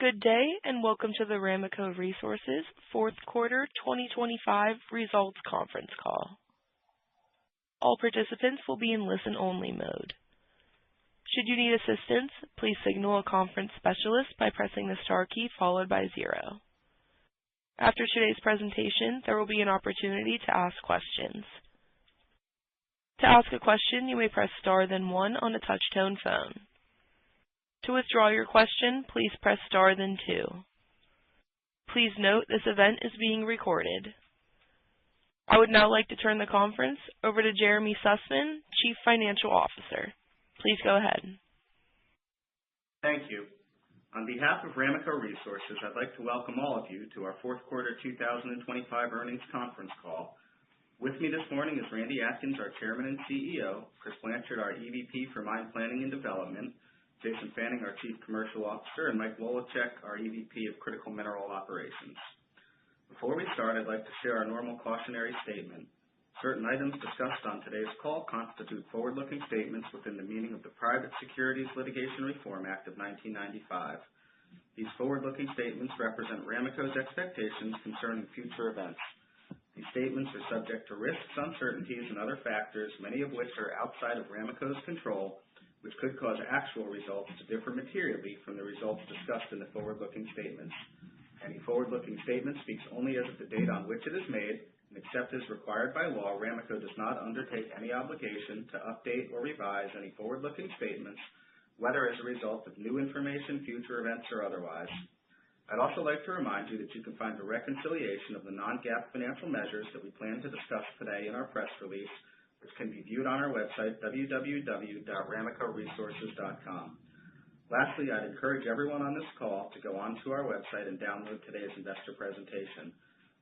Good day, and welcome to the Ramaco Resources fourth quarter 2025 results conference call. All participants will be in listen-only mode. Should you need assistance, please signal a conference specialist by pressing the star key followed by 0. After today's presentation, there will be an opportunity to ask questions. To ask a question, you may press star then 1 on a touch-tone phone. To withdraw your question, please press star then 2. Please note this event is being recorded. I would now like to turn the conference over to Jeremy Sussman, Chief Financial Officer. Please go ahead. Thank you. On behalf of Ramaco Resources, I'd like to welcome all of you to our fourth quarter 2025 earnings conference call. With me this morning is Randy Atkins, our Chairman and CEO, Chris Blanchard, our EVP for Mine Planning and Development, Jason Fanning, our Chief Commercial Officer, and Mike Wolochek, our EVP of Critical Mineral Operations. Before we start, I'd like to share our normal cautionary statement. Certain items discussed on today's call constitute forward-looking statements within the meaning of the Private Securities Litigation Reform Act of 1995. These forward-looking statements represent Ramaco's expectations concerning future events. These statements are subject to risks, uncertainties, and other factors, many of which are outside of Ramaco's control, which could cause actual results to differ materially from the results discussed in the forward-looking statements. Any forward-looking statement speaks only as of the date on which it is made, and except as required by law, Ramaco does not undertake any obligation to update or revise any forward-looking statements, whether as a result of new information, future events, or otherwise. I'd also like to remind you that you can find a reconciliation of the non-GAAP financial measures that we plan to discuss today in our press release, which can be viewed on our website, www.ramacoresources.com. Lastly, I'd encourage everyone on this call to go onto our website and download today's investor presentation.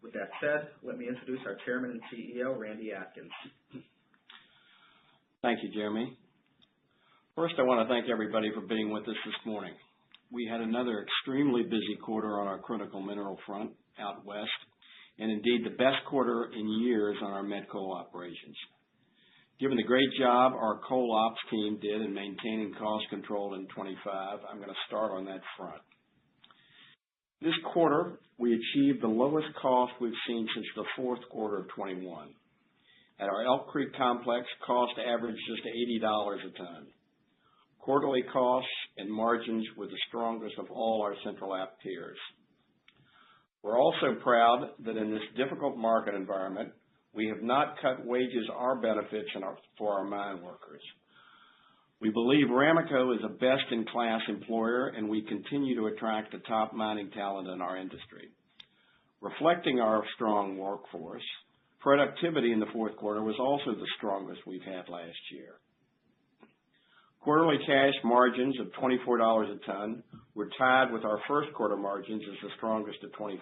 With that said, let me introduce our Chairman and CEO, Randy Atkins. Thank you, Jeremy. First, I want to thank everybody for being with us this morning. We had another extremely busy quarter on our critical mineral front out west, and indeed the best quarter in years on our met coal operations. Given the great job our coal ops team did in maintaining cost control in 25, I'm going to start on that front. This quarter, we achieved the lowest cost we've seen since the fourth quarter of 21. At our Elk Creek complex, cost averaged just $80 a ton. Quarterly costs and margins were the strongest of all our Central App peers. We're also proud that in this difficult market environment, we have not cut wages or benefits for our mine workers. We believe Ramaco is a best-in-class employer, and we continue to attract the top mining talent in our industry. Reflecting our strong workforce, productivity in the fourth quarter was also the strongest we've had last year. Quarterly cash margins of $24 a ton were tied with our first quarter margins as the strongest at $25.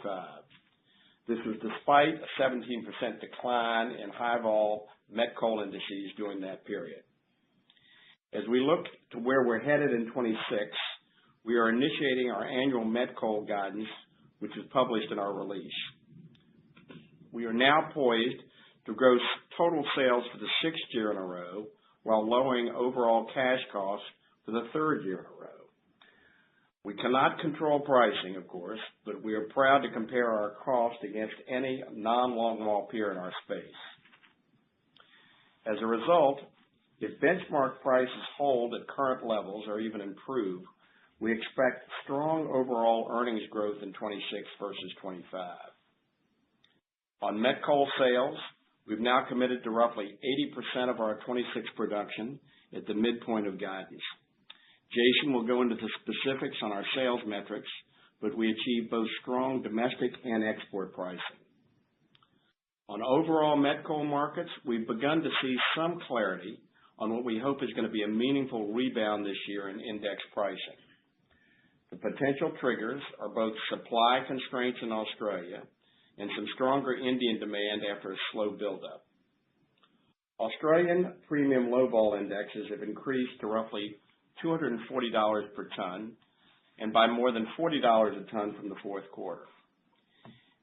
This was despite a 17% decline in high-vol met coal indices during that period. As we look to where we're headed in 26, we are initiating our annual met coal guidance, which is published in our release. We are now poised to grow total sales for the 6th year in a row, while lowering overall cash costs for the 3rd year in a row. We cannot control pricing, of course, but we are proud to compare our cost against any non-longwall peer in our space. As a result, if benchmark prices hold at current levels or even improve, we expect strong overall earnings growth in 26 versus 25. On met coal sales, we've now committed to roughly 80% of our 26 production at the midpoint of guidance. Jason will go into the specifics on our sales metrics, but we achieved both strong domestic and export pricing. On overall met coal markets, we've begun to see some clarity on what we hope is going to be a meaningful rebound this year in index pricing. The potential triggers are both supply constraints in Australia and some stronger Indian demand after a slow buildup. Australian premium low-vol indexes have increased to roughly $240 per ton, and by more than $40 a ton from the fourth quarter.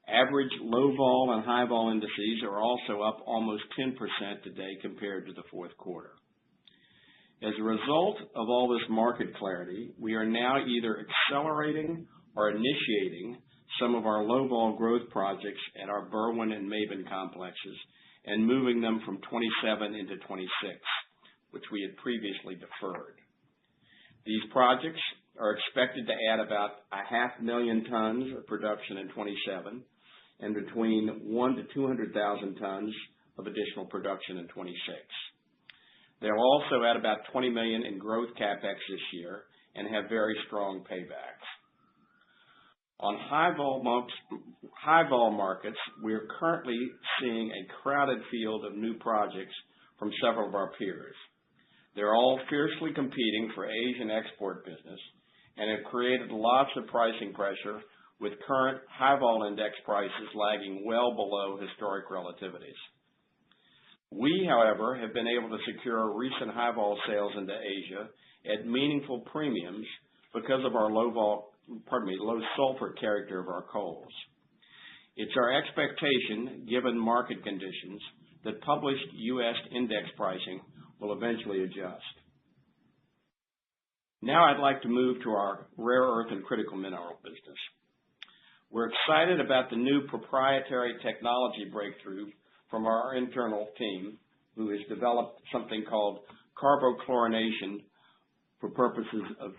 Average low-vol and high-vol indices are also up almost 10% today compared to the fourth quarter. As a result of all this market clarity, we are now either accelerating are initiating some of our low-vol growth projects at our Berwyn and Maben complexes and moving them from 27 into 26, which we had previously deferred. These projects are expected to add about 500,000 tons of production in 27 and between 100,000 to 200,000 tons of additional production in 26. They'll also add about $20 million in growth CapEx this year and have very strong paybacks. On high-vol markets, we are currently seeing a crowded field of new projects from several of our peers. They're all fiercely competing for Asian export business and have created lots of pricing pressure with current high-vol index prices lagging well below historic relativities. We, however, have been able to secure recent high-vol sales into Asia at meaningful premiums because of our low sulfur character of our coals. It's our expectation, given market conditions, that published U.S. index pricing will eventually adjust. Now I'd like to move to our rare earth and critical mineral business. We're excited about the new proprietary technology breakthrough from our internal team, who has developed something called carbochlorination for purposes of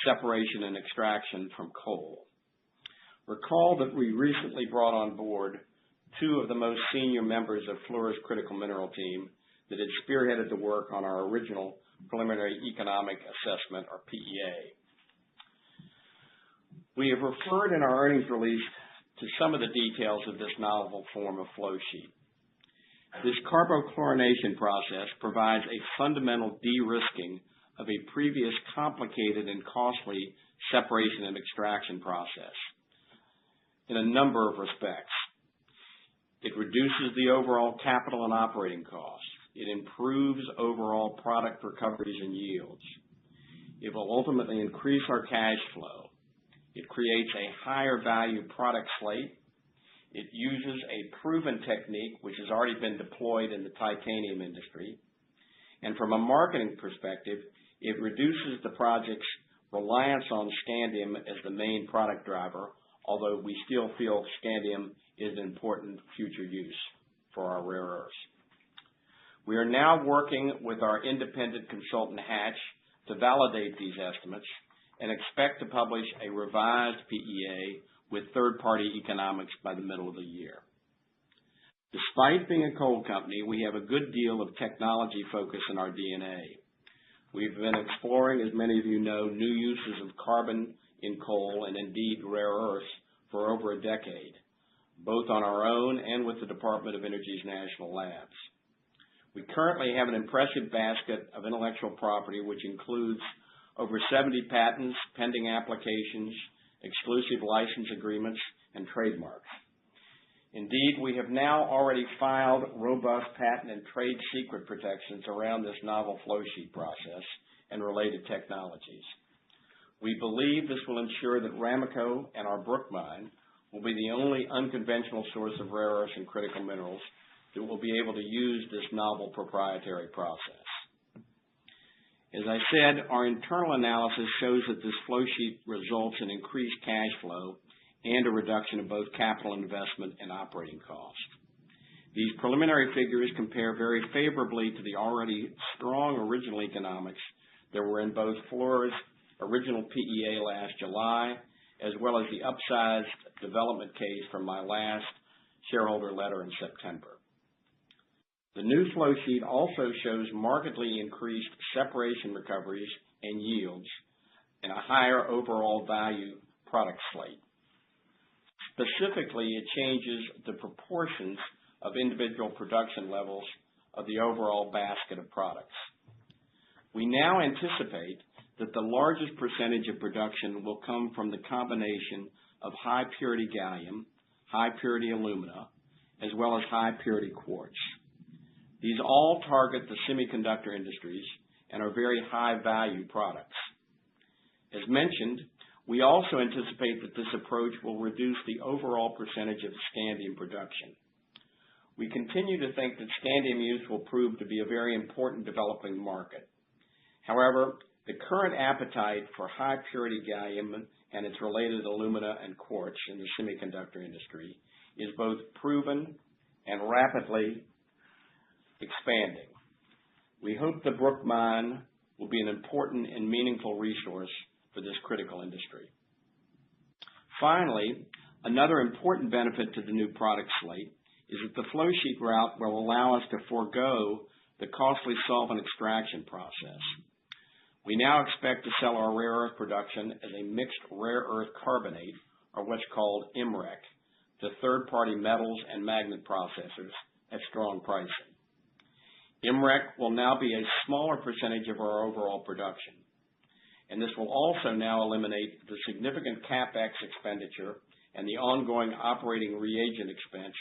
separation and extraction from coal. Recall that we recently brought on board two of the most senior members of Fluor's critical mineral team that had spearheaded the work on our original preliminary economic assessment, or PEA. We have referred in our earnings release to some of the details of this novel form of flow sheet. This carbochlorination process provides a fundamental de-risking of a previous complicated and costly separation and extraction process in a number of respects. It reduces the overall capital and operating costs. It improves overall product recoveries and yields. It will ultimately increase our cash flow. It creates a higher value product slate. It uses a proven technique which has already been deployed in the titanium industry. And from a marketing perspective, it reduces the project's reliance on scandium as the main product driver, although we still feel scandium is an important future use for our rare earths. We are now working with our independent consultant Hatch to validate these estimates and expect to publish a revised PEA with third-party economics by the middle of the year. Despite being a coal company, we have a good deal of technology focus in our DNA. We've been exploring, as many of you know, new uses of carbon in coal and indeed rare earths for over a decade, both on our own and with the Department of Energy's national labs. We currently have an impressive basket of intellectual property which includes over 70 patents, pending applications, exclusive license agreements, and trademarks. Indeed, we have now already filed robust patent and trade secret protections around this novel flow sheet process and related technologies. We believe this will ensure that Ramaco and our Brook mine will be the only unconventional source of rare earths and critical minerals that will be able to use this novel proprietary process. As I said, our internal analysis shows that this flow sheet results in increased cash flow and a reduction of both capital investment and operating costs. These preliminary figures compare very favorably to the already strong original economics that were in both Fluor's original PEA last July, as well as the upsized development case from my last shareholder letter in September. The new flow sheet also shows markedly increased separation recoveries and yields and a higher overall value product slate. Specifically, it changes the proportions of individual production levels of the overall basket of products. We now anticipate that the largest percentage of production will come from the combination of high purity gallium, high purity alumina, as well as high purity quartz. These all target the semiconductor industries and are very high value products. As mentioned, we also anticipate that this approach will reduce the overall percentage of scandium production. We continue to think that scandium use will prove to be a very important developing market. However, The current appetite for high-purity gallium and its related alumina and quartz in the semiconductor industry is both proven and rapidly expanding. We hope the Brook Mine will be an important and meaningful resource for this critical industry. Finally, another important benefit to the new product slate is that the flow sheet route will allow us to forego the costly solvent extraction process. We now expect to sell our rare earth production as a mixed rare earth carbonate, or what's called MREC, to third-party metals and magnet processors at strong pricing. MREC will now be a smaller percentage of our overall production, and this will also now eliminate the significant CapEx expenditure and the ongoing operating reagent expense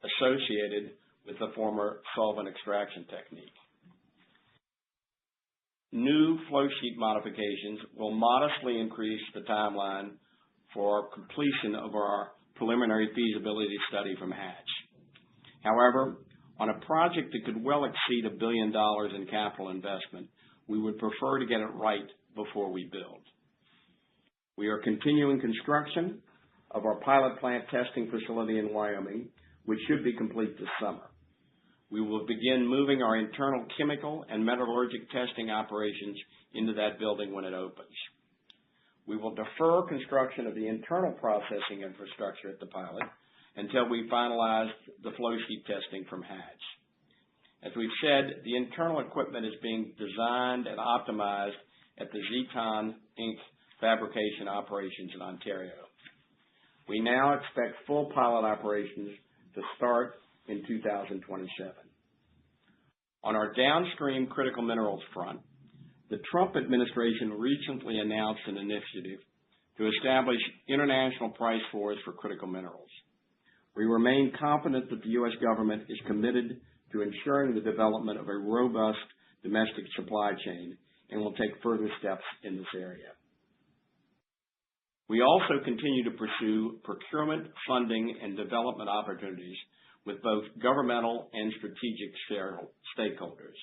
associated with the former solvent extraction technique. New flow sheet modifications will modestly increase the timeline for completion of our preliminary feasibility study from Hatch. However, on a project that could well exceed $1 billion in capital investment, we would prefer to get it right before we build. We are continuing construction of our pilot plant testing facility in Wyoming, which should be complete this summer. We will begin moving our internal chemical and metallurgic testing operations into that building when it opens. We will defer construction of the internal processing infrastructure at the pilot until we finalize the flow sheet testing from Hatch. As we've said, the internal equipment is being designed and optimized at the Zeton Inc. fabrication operations in Ontario. We now expect full pilot operations to start in 2027. On our downstream critical minerals front, the Trump administration recently announced an initiative to establish international price floors for critical minerals. We remain confident that the U.S. government is committed to ensuring the development of a robust domestic supply chain and will take further steps in this area. We also continue to pursue procurement, funding, and development opportunities with both governmental and strategic stakeholders.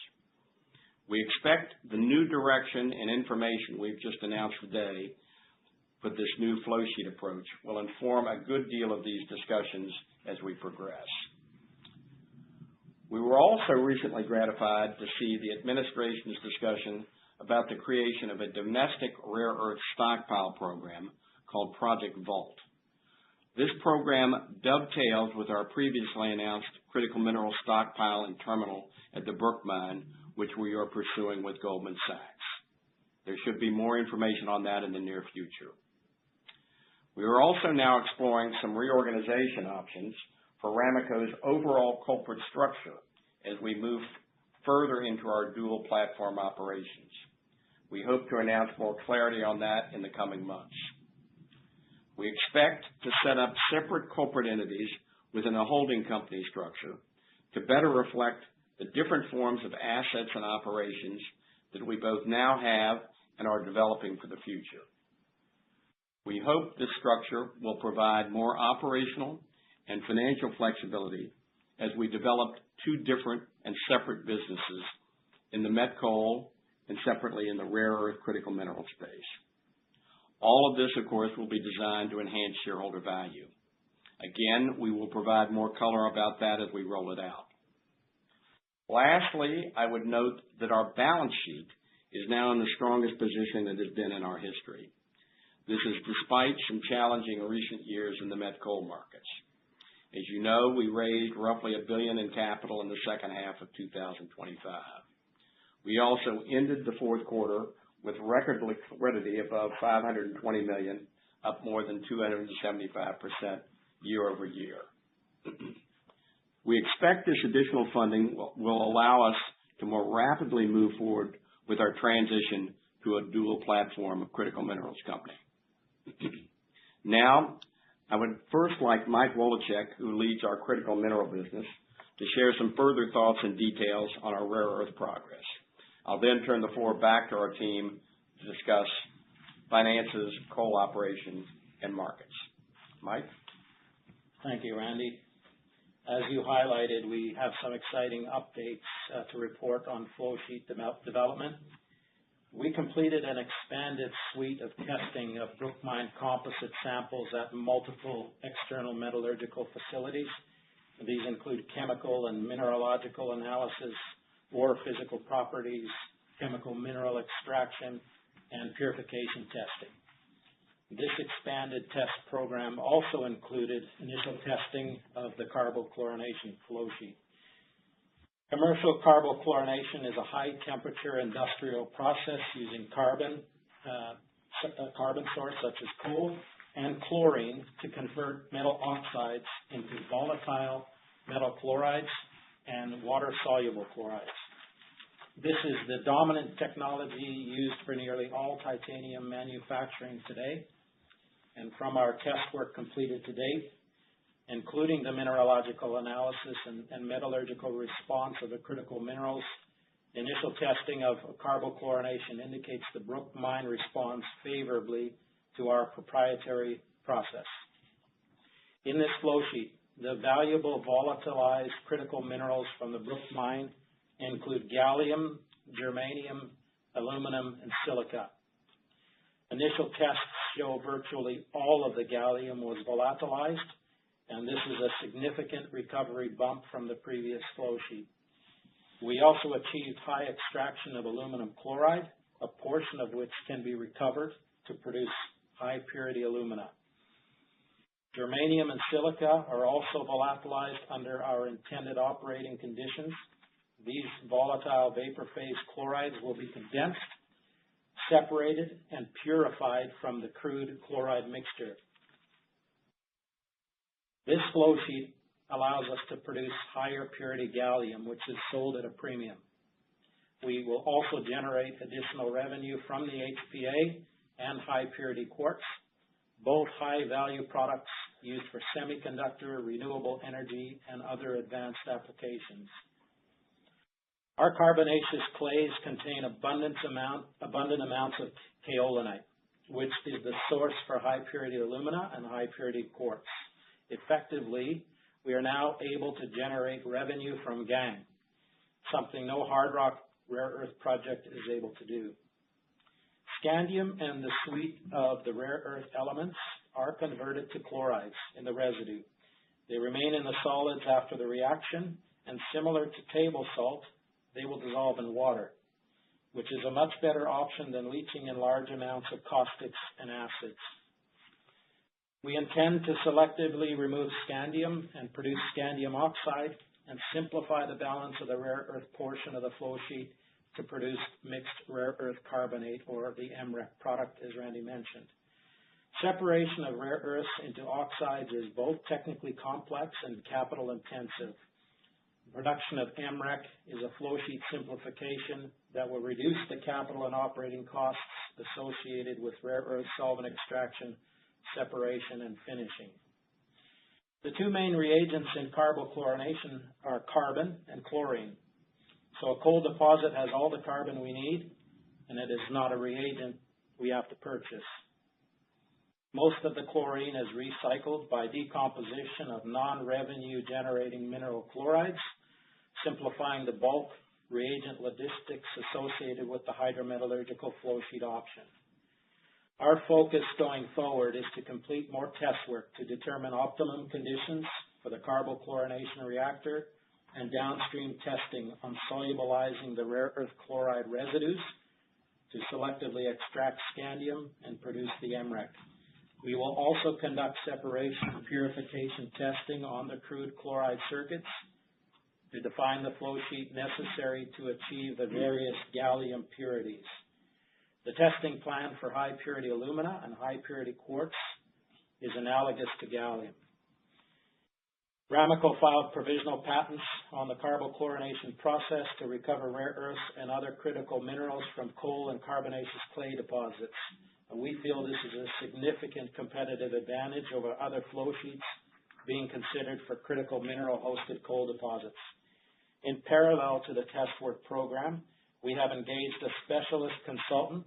We expect the new direction and information we've just announced today for this new flow sheet approach will inform a good deal of these discussions as we progress. We were also recently gratified to see the administration's discussion about the creation of a domestic rare earth stockpile program called Project Vault. This program dovetails with our previously announced critical mineral stockpile and terminal at the Brook Mine, which we are pursuing with Goldman Sachs. There should be more information on that in the near future. We are also now exploring some reorganization options for Ramaco's overall corporate structure as we move further into our dual platform operations. We hope to announce more clarity on that in the coming months. We expect to set up separate corporate entities within a holding company structure to better reflect the different forms of assets and operations that we both now have and are developing for the future. We hope this structure will provide more operational and financial flexibility as we develop two different and separate businesses in the met coal and separately in the rare earth critical mineral space. All of this, of course, will be designed to enhance shareholder value. Again, we will provide more color about that as we roll it out. Lastly, I would note that our balance sheet is now in the strongest position it has been in our history. This is despite some challenging recent years in the met coal markets. As you know, we raised roughly $1 billion in capital in the second half of 2025. We also ended the fourth quarter with record liquidity above $520 million, up more than 275% year over year. We expect this additional funding will allow us to more rapidly move forward with our transition to a dual platform critical minerals company. Now, I would first like Mike Woloschuk, who leads our critical mineral business, to share some further thoughts and details on our rare earth progress. I'll then turn the floor back to our team to discuss finances, coal operations, and markets. Mike? Thank you, Randy. As you highlighted, we have some exciting updates to report on flow sheet development. We completed an expanded suite of testing of Brook Mine composite samples at multiple external metallurgical facilities. These include chemical and mineralogical analysis, ore physical properties, chemical mineral extraction, and purification testing. This expanded test program also included initial testing of the carbochlorination flow sheet. Commercial carbochlorination is a high-temperature industrial process using carbon source such as coal and chlorine to convert metal oxides into volatile metal chlorides and water-soluble chlorides. This is the dominant technology used for nearly all titanium manufacturing today. And from our test work completed to date, including the mineralogical analysis and metallurgical response of the critical minerals, the initial testing of carbochlorination indicates the Brook Mine responds favorably to our proprietary process. In this flow sheet, the valuable volatilized critical minerals from the Brook Mine include gallium, germanium, aluminum, and silica. Initial tests show virtually all of the gallium was volatilized, and this is a significant recovery bump from the previous flow sheet. We also achieved high extraction of aluminum chloride, a portion of which can be recovered to produce high purity alumina. Germanium and silica are also volatilized under our intended operating conditions. These volatile vapor phase chlorides will be condensed, separated, and purified from the crude chloride mixture. This flow sheet allows us to produce higher purity gallium, which is sold at a premium. We will also generate additional revenue from the HPA and high purity quartz, both high value products used for semiconductor, renewable energy, and other advanced applications. Our carbonaceous clays contain abundant amounts of kaolinite, which is the source for high purity alumina and high purity quartz. Effectively, we are now able to generate revenue from gangue, something no hard rock rare earth project is able to do. Scandium and the suite of the rare earth elements are converted to chlorides in the residue. They remain in the solids after the reaction, and similar to table salt, they will dissolve in water, which is a much better option than leaching in large amounts of caustics and acids. We intend to selectively remove scandium and produce scandium oxide and simplify the balance of the rare earth portion of the flow sheet to produce mixed rare earth carbonate, or the MREC product, as Randy mentioned. Separation of rare earths into oxides is both technically complex and capital intensive. Production of MREC is a flow sheet simplification that will reduce the capital and operating costs associated with rare earth solvent extraction, separation, and finishing. The two main reagents in carbochlorination are carbon and chlorine. So a coal deposit has all the carbon we need, and it is not a reagent we have to purchase. Most of the chlorine is recycled by decomposition of non-revenue generating mineral chlorides, simplifying the bulk reagent logistics associated with the hydrometallurgical flow sheet option. Our focus going forward is to complete more test work to determine optimum conditions for the carbochlorination reactor and downstream testing on solubilizing the rare earth chloride residues to selectively extract scandium and produce the MREC. We will also conduct separation and purification testing on the crude chloride circuits to define the flow sheet necessary to achieve the various gallium purities. The testing plan for high purity alumina and high purity quartz is analogous to gallium. Ramaco filed provisional patents on the carbochlorination process to recover rare earths and other critical minerals from coal and carbonaceous clay deposits. We feel this is a significant competitive advantage over other flow sheets being considered for critical mineral-hosted coal deposits. In parallel to the test work program, we have engaged a specialist consultant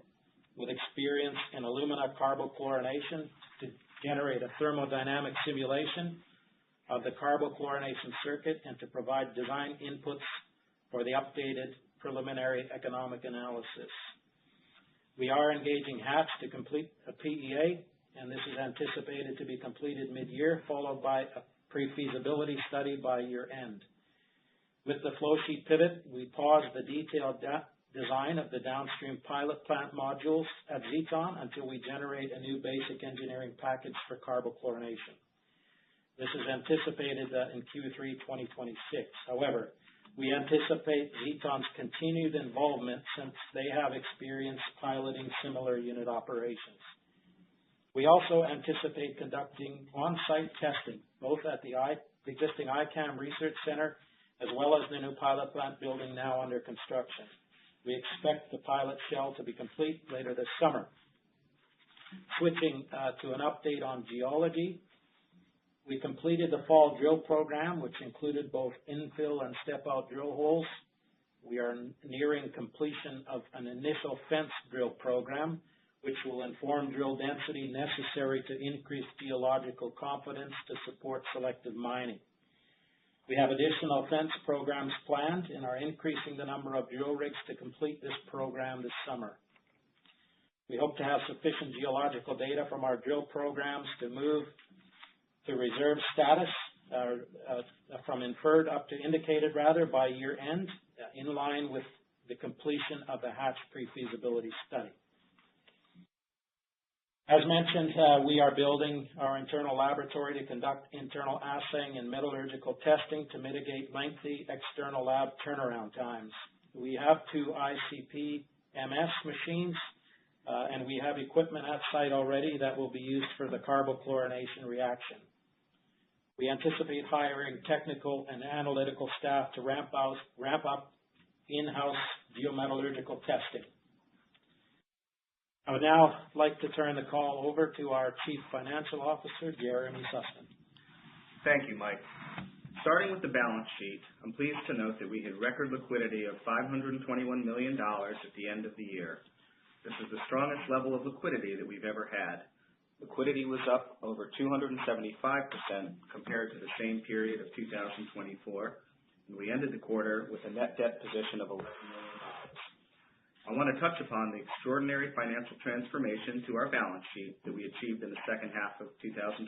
with experience in alumina carbochlorination to generate a thermodynamic simulation of the carbochlorination circuit and to provide design inputs for the updated preliminary economic analysis. We are engaging Hatch to complete a PEA, and this is anticipated to be completed mid-year, followed by a pre-feasibility study by year-end. With the flow sheet pivot, we paused the detailed design of the downstream pilot plant modules at Zeton until we generate a new basic engineering package for carbochlorination. This is anticipated in Q3 2026. However, we anticipate Zeton's continued involvement since they have experience piloting similar unit operations. We also anticipate conducting on-site testing, both at the existing ICAM Research Center as well as the new pilot plant building now under construction. We expect the pilot shell to be complete later this summer. Switching to an update on geology, we completed the fall drill program, which included both infill and step-out drill holes. We are nearing completion of an initial fence drill program, which will inform drill density necessary to increase geological confidence to support selective mining. We have additional fence programs planned and are increasing the number of drill rigs to complete this program this summer. We hope to have sufficient geological data from our drill programs to move to reserve status, from inferred up to indicated by year end, in line with the completion of the Hatch pre-feasibility study. As mentioned, we are building our internal laboratory to conduct internal assaying and metallurgical testing to mitigate lengthy external lab turnaround times. We have 2 ICP MS machines, and we have equipment at site already that will be used for the carbochlorination reaction. We anticipate hiring technical and analytical staff to ramp up in-house geometallurgical testing. I would now like to turn the call over to our Chief Financial Officer, Jeremy Sussman. Thank you, Mike. Starting with the balance sheet, I'm pleased to note that we had record liquidity of $521 million at the end of the year. This is the strongest level of liquidity that we've ever had. Liquidity was up over 275% compared to the same period of 2024, and we ended the quarter with a net debt position of $11 million. I want to touch upon the extraordinary financial transformation to our balance sheet that we achieved in the second half of 2025.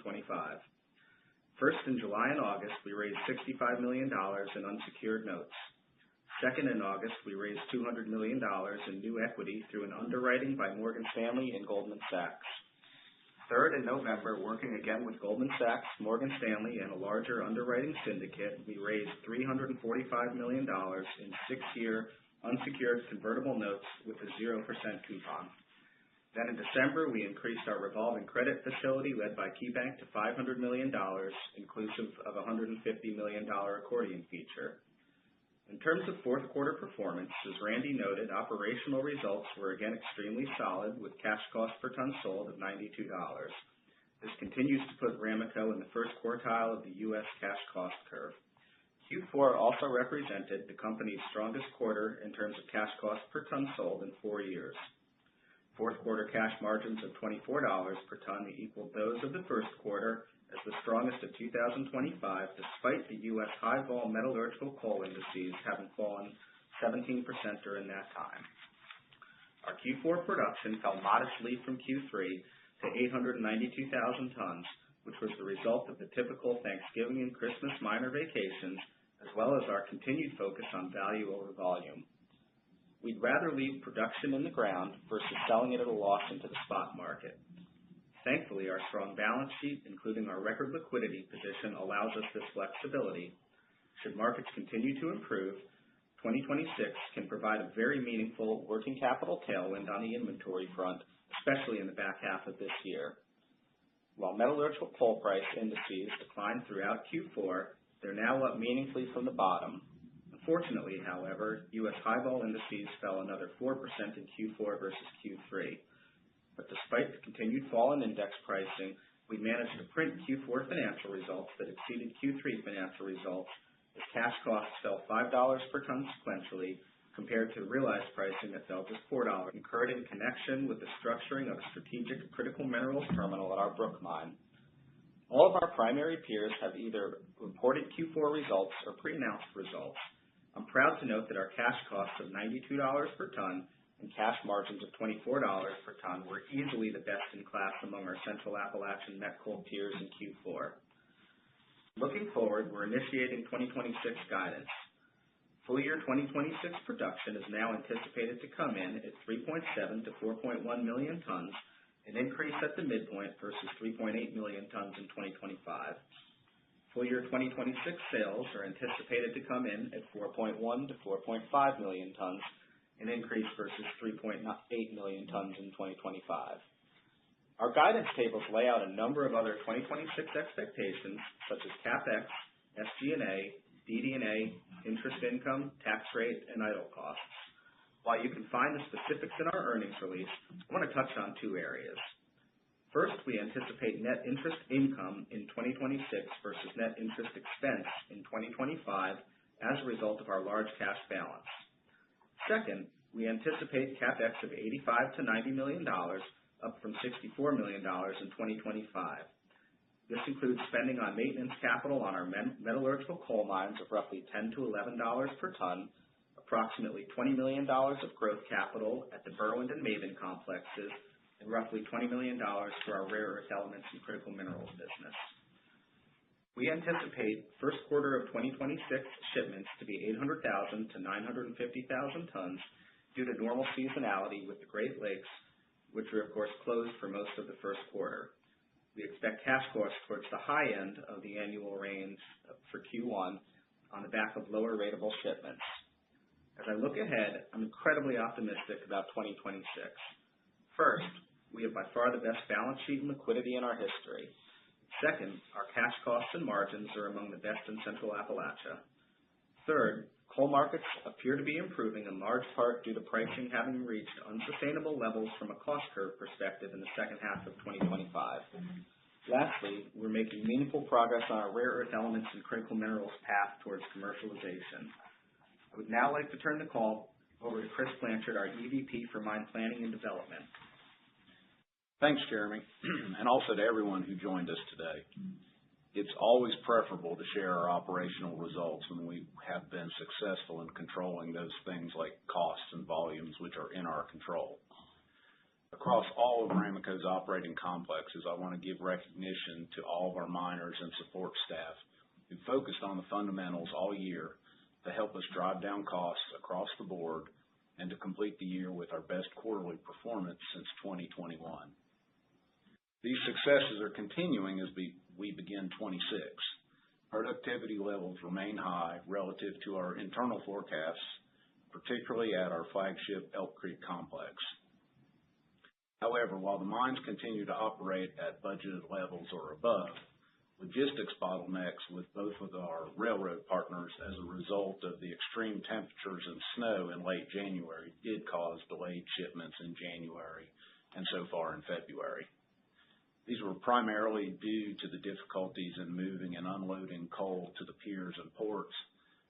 First, in July and August, we raised $65 million in unsecured notes. Second, in August, we raised $200 million in new equity through an underwriting by Morgan Stanley and Goldman Sachs. Third, in November, working again with Goldman Sachs, Morgan Stanley, and a larger underwriting syndicate, we raised $345 million in 6-year unsecured convertible notes with a 0% coupon. Then in December, we increased our revolving credit facility led by KeyBank to $500 million, inclusive of a $150 million accordion feature. In terms of fourth quarter performance, as Randy noted, operational results were again extremely solid with cash cost per ton sold of $92. This continues to put Ramaco in the first quartile of the U.S. cash cost curve. Q4 also represented the company's strongest quarter in terms of cash cost per ton sold in 4 years. Fourth quarter cash margins of $24 per ton equaled those of the first quarter as the strongest of 2025, despite the U.S. high-vol metallurgical coal indices having fallen 17% during that time. Our Q4 production fell modestly from Q3 to 892,000 tons, which was the result of the typical Thanksgiving and Christmas miner vacations, as well as our continued focus on value over volume. We'd rather leave production in the ground versus selling it at a loss into the spot market. Thankfully, our strong balance sheet, including our record liquidity position, allows us this flexibility. Should markets continue to improve, 2026 can provide a very meaningful working capital tailwind on the inventory front, especially in the back half of this year. While metallurgical coal price indices declined throughout Q4, they're now up meaningfully from the bottom. Unfortunately, however, U.S. high-vol indices fell another 4% in Q4 versus Q3. But despite the continued fall in index pricing, we managed to print Q4 financial results that exceeded Q3 financial results as cash costs fell $5 per ton sequentially compared to the realized pricing that fell just $4, incurred in connection with the structuring of a strategic critical minerals terminal at our Brook mine. All of our primary peers have either reported Q4 results or pre-announced results. I'm proud to note that our cash cost of $92 per ton and cash margins of $24 per ton were easily the best in class among our Central Appalachian met coal peers in Q4. Looking forward, we're initiating 2026 guidance. Full year 2026 production is now anticipated to come in at 3.7 to 4.1 million tons, an increase at the midpoint versus 3.8 million tons in 2025. Full year 2026 sales are anticipated to come in at 4.1 to 4.5 million tons, an increase versus 3.8 million tons in 2025. Our guidance tables lay out a number of other 2026 expectations, such as CapEx, SG&A, DD&A, interest income, tax rate, and idle costs. While you can find the specifics in our earnings release, I want to touch on two areas. First, we anticipate net interest income in 2026 versus net interest expense in 2025 as a result of our large cash balance. Second, we anticipate CapEx of $85 to $90 million, up from $64 million in 2025. This includes spending on maintenance capital on our metallurgical coal mines of roughly $10 to $11 per ton, approximately $20 million of growth capital at the Berwind and Maven complexes, and roughly $20 million for our rare earth elements and critical minerals business. We anticipate first quarter of 2026 shipments to be 800,000 to 950,000 tons due to normal seasonality with the Great Lakes, which are of course closed for most of the first quarter. We expect cash costs towards the high end of the annual range for Q1 on the back of lower ratable shipments. As I look ahead, I'm incredibly optimistic about 2026. First, we have by far the best balance sheet and liquidity in our history. Second, our cash costs and margins are among the best in Central Appalachia. Third, coal markets appear to be improving in large part due to pricing having reached unsustainable levels from a cost curve perspective in the second half of 2025. Lastly, we're making meaningful progress on our rare earth elements and critical minerals path towards commercialization. I would now like to turn the call over to Chris Blanchard, our EVP for Mine Planning and Development. Thanks, Jeremy, and also to everyone who joined us today. It's always preferable to share our operational results when we have been successful in controlling those things like costs and volumes, which are in our control. Across all of Ramaco's operating complexes, I want to give recognition to all of our miners and support staff who focused on the fundamentals all year to help us drive down costs across the board and to complete the year with our best quarterly performance since 2021. These successes are continuing as we begin 26. Productivity levels remain high relative to our internal forecasts, particularly at our flagship Elk Creek complex. However, while the mines continue to operate at budgeted levels or above, logistics bottlenecks with both of our railroad partners as a result of the extreme temperatures and snow in late January did cause delayed shipments in January and so far in February. These were primarily due to the difficulties in moving and unloading coal to the piers and ports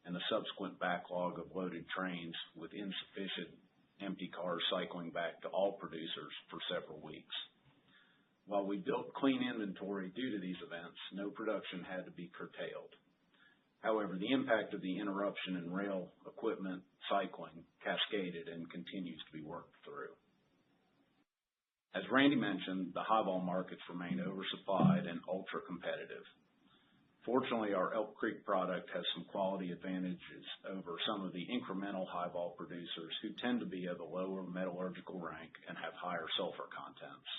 and the subsequent backlog of loaded trains with insufficient empty cars cycling back to all producers for several weeks. While we built clean inventory due to these events, no production had to be curtailed. However, the impact of the interruption in rail equipment cycling cascaded and continues to be worked through. As Randy mentioned, the high-vol markets remain oversupplied and ultra-competitive. Fortunately, our Elk Creek product has some quality advantages over some of the incremental high-vol producers who tend to be of a lower metallurgical rank and have higher sulfur contents.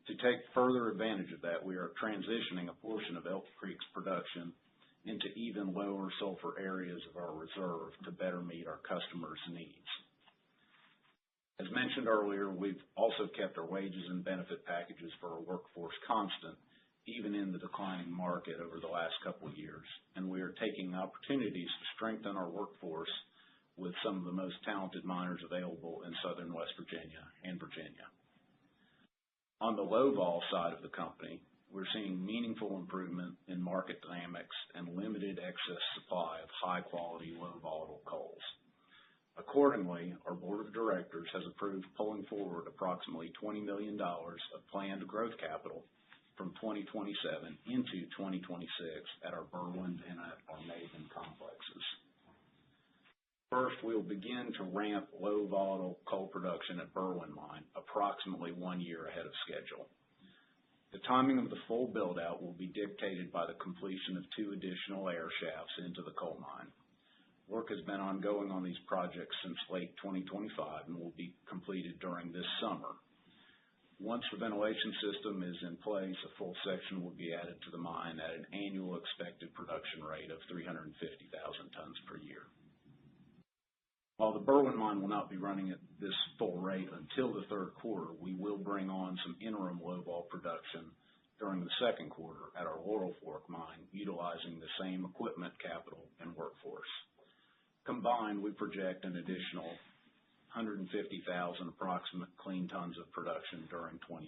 To take further advantage of that, we are transitioning a portion of Elk Creek's production into even lower sulfur areas of our reserve to better meet our customers' needs. As mentioned earlier, we've also kept our wages and benefit packages for our workforce constant, even in the declining market over the last couple of years, and we are taking opportunities to strengthen our workforce with some of the most talented miners available in southern West Virginia and Virginia. On the low-vol side of the company, we're seeing meaningful improvement in market dynamics and limited excess supply of high-quality, low-volatile coals. Accordingly, our board of directors has approved pulling forward approximately $20 million of planned growth capital from 2027 into 2026 at our Berwind and at our Maven complexes. First, we'll begin to ramp low volatile coal production at Berwind Mine approximately 1 year ahead of schedule. The timing of the full build-out will be dictated by the completion of 2 additional air shafts into the coal mine. Work has been ongoing on these projects since late 2025 and will be completed during this summer. Once the ventilation system is in place, a full section will be added to the mine at an annual expected production rate of 350,000 tons per year. While the Berwind Mine will not be running at this full rate until the third quarter, we will bring on some interim low-vol production during the second quarter at our Laurel Fork Mine, utilizing the same equipment, capital, and workforce. Combined, we project an additional 150,000 approximate clean tons of production during 26.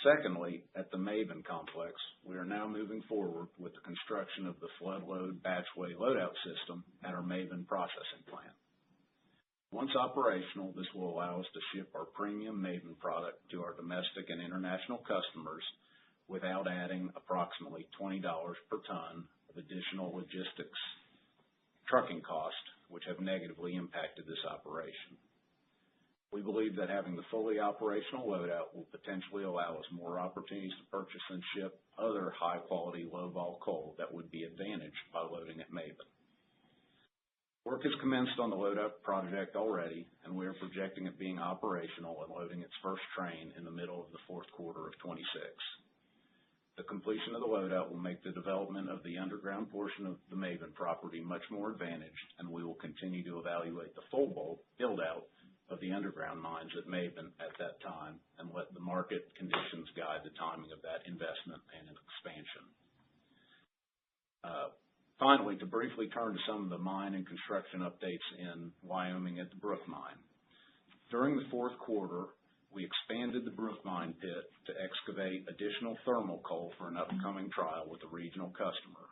Secondly, at the Maven complex, we are now moving forward with the construction of the flood load batchway loadout system at our Maven processing plant. Once operational, this will allow us to ship our premium Maven product to our domestic and international customers without adding approximately $20 per ton of additional logistics trucking costs, which have negatively impacted this operation. We believe that having the fully operational loadout will potentially allow us more opportunities to purchase and ship other high-quality, low-vol coal that would be advantaged by loading at Maven. Work has commenced on the loadout project already, and we are projecting it being operational and loading its first train in the middle of the fourth quarter of 26. The completion of the loadout will make the development of the underground portion of the Maven property much more advantaged, and we will continue to evaluate the full build-out of the underground mines at Maven at that time and let the market conditions guide the timing of that investment and expansion. Finally, to briefly turn to some of the mine and construction updates in Wyoming at the Brook Mine. During the fourth quarter, we expanded the Brook Mine pit to excavate additional thermal coal for an upcoming trial with a regional customer.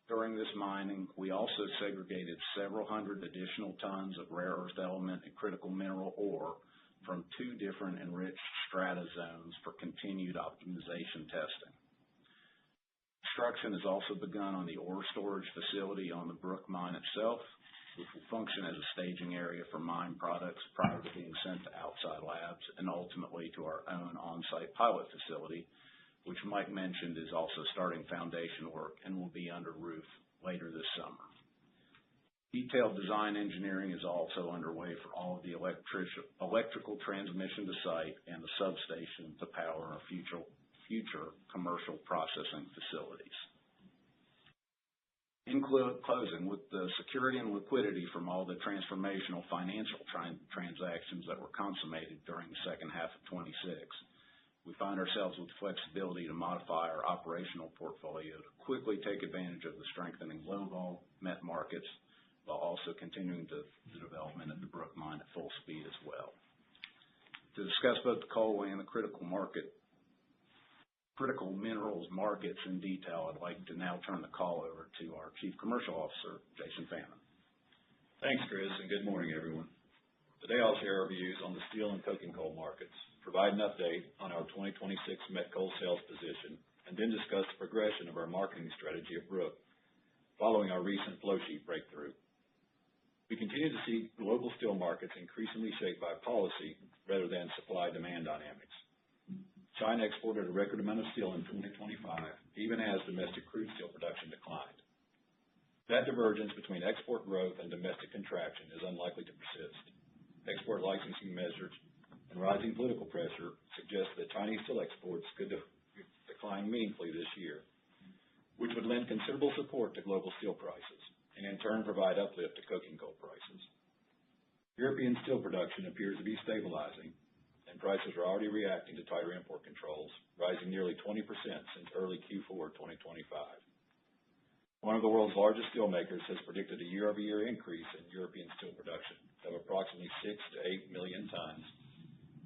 During this mining, we also segregated several hundred additional tons of rare earth element and critical mineral ore from 2 different enriched strata zones for continued optimization testing. Construction has also begun on the ore storage facility on the Brook Mine itself, which will function as a staging area for mine products prior to being sent to outside labs and ultimately to our own on-site pilot facility, which Mike mentioned is also starting foundation work and will be under roof later this summer. Detailed design engineering is also underway for all of the electrical transmission to site and the substation to power our future commercial processing facilities. In closing, with the security and liquidity from all the transformational financial transactions that were consummated during the second half of 26, we find ourselves with flexibility to modify our operational portfolio to quickly take advantage of the strengthening low-vol met markets while also continuing the development of the Brook Mine at full speed as well. To discuss both the coal and the critical minerals markets in detail, I'd like to now turn the call over to our Chief Commercial Officer, Jason Fannin. Thanks, Chris, and good morning, everyone. Today I'll share our views on the steel and coking coal markets, provide an update on our 2026 met coal sales position, and then discuss the progression of our marketing strategy at Brook following our recent flow sheet breakthrough. We continue to see global steel markets increasingly shaped by policy rather than supply-demand dynamics. China exported a record amount of steel in 2025, even as domestic crude steel production declined. That divergence between export growth and domestic contraction is unlikely to persist. Export licensing measures and rising political pressure suggest that Chinese steel exports could decline meaningfully this year, which would lend considerable support to global steel prices and in turn provide uplift to coking coal prices. European steel production appears to be stabilizing, and prices are already reacting to tighter import controls, rising nearly 20% since early Q4 2025. One of the world's largest steel makers has predicted a year-over-year increase in European steel production of approximately 6 to 8 million tons,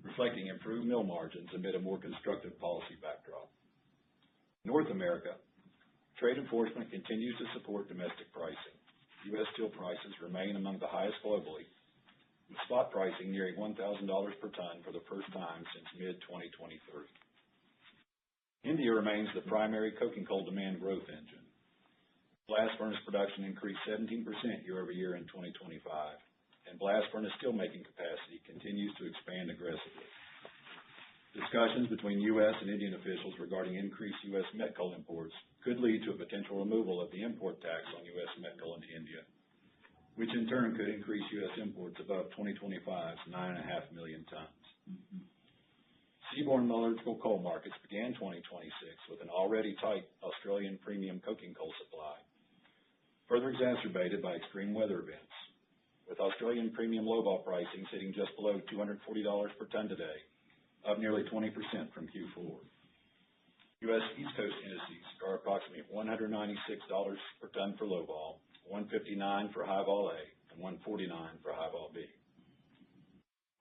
reflecting improved mill margins amid a more constructive policy backdrop. North America, trade enforcement continues to support domestic pricing. U.S. steel prices remain among the highest globally, with spot pricing nearing $1,000 per ton for the first time since mid-2023. India remains the primary coking coal demand growth engine. Blast furnace production increased 17% year-over-year in 2025, and blast furnace steelmaking capacity continues to expand aggressively. Discussions between U.S. and Indian officials regarding increased U.S. met coal imports could lead to a potential removal of the import tax on U.S. met coal into India, which in turn could increase U.S. imports above 2025's 9.5 million tons. Seaborne metallurgical coal markets began 2026 with an already tight Australian premium coking coal supply, further exacerbated by extreme weather events, with Australian premium low-vol pricing sitting just below $240 per ton today, up nearly 20% from Q4. U.S. East Coast indices are approximately $196 per ton for low-vol, $159 for high-vol A, and $149 for high-vol B.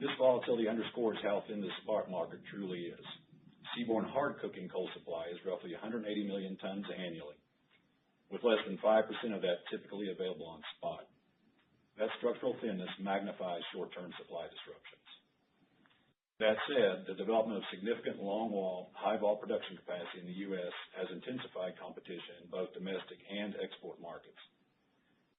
This volatility underscores how thin the spot market truly is. Seaborne hard coking coal supply is roughly 180 million tons annually, with less than 5% of that typically available on spot. That structural thinness magnifies short-term supply disruptions. That said, the development of significant long-wall, high-vol production capacity in the U.S. has intensified competition in both domestic and export markets.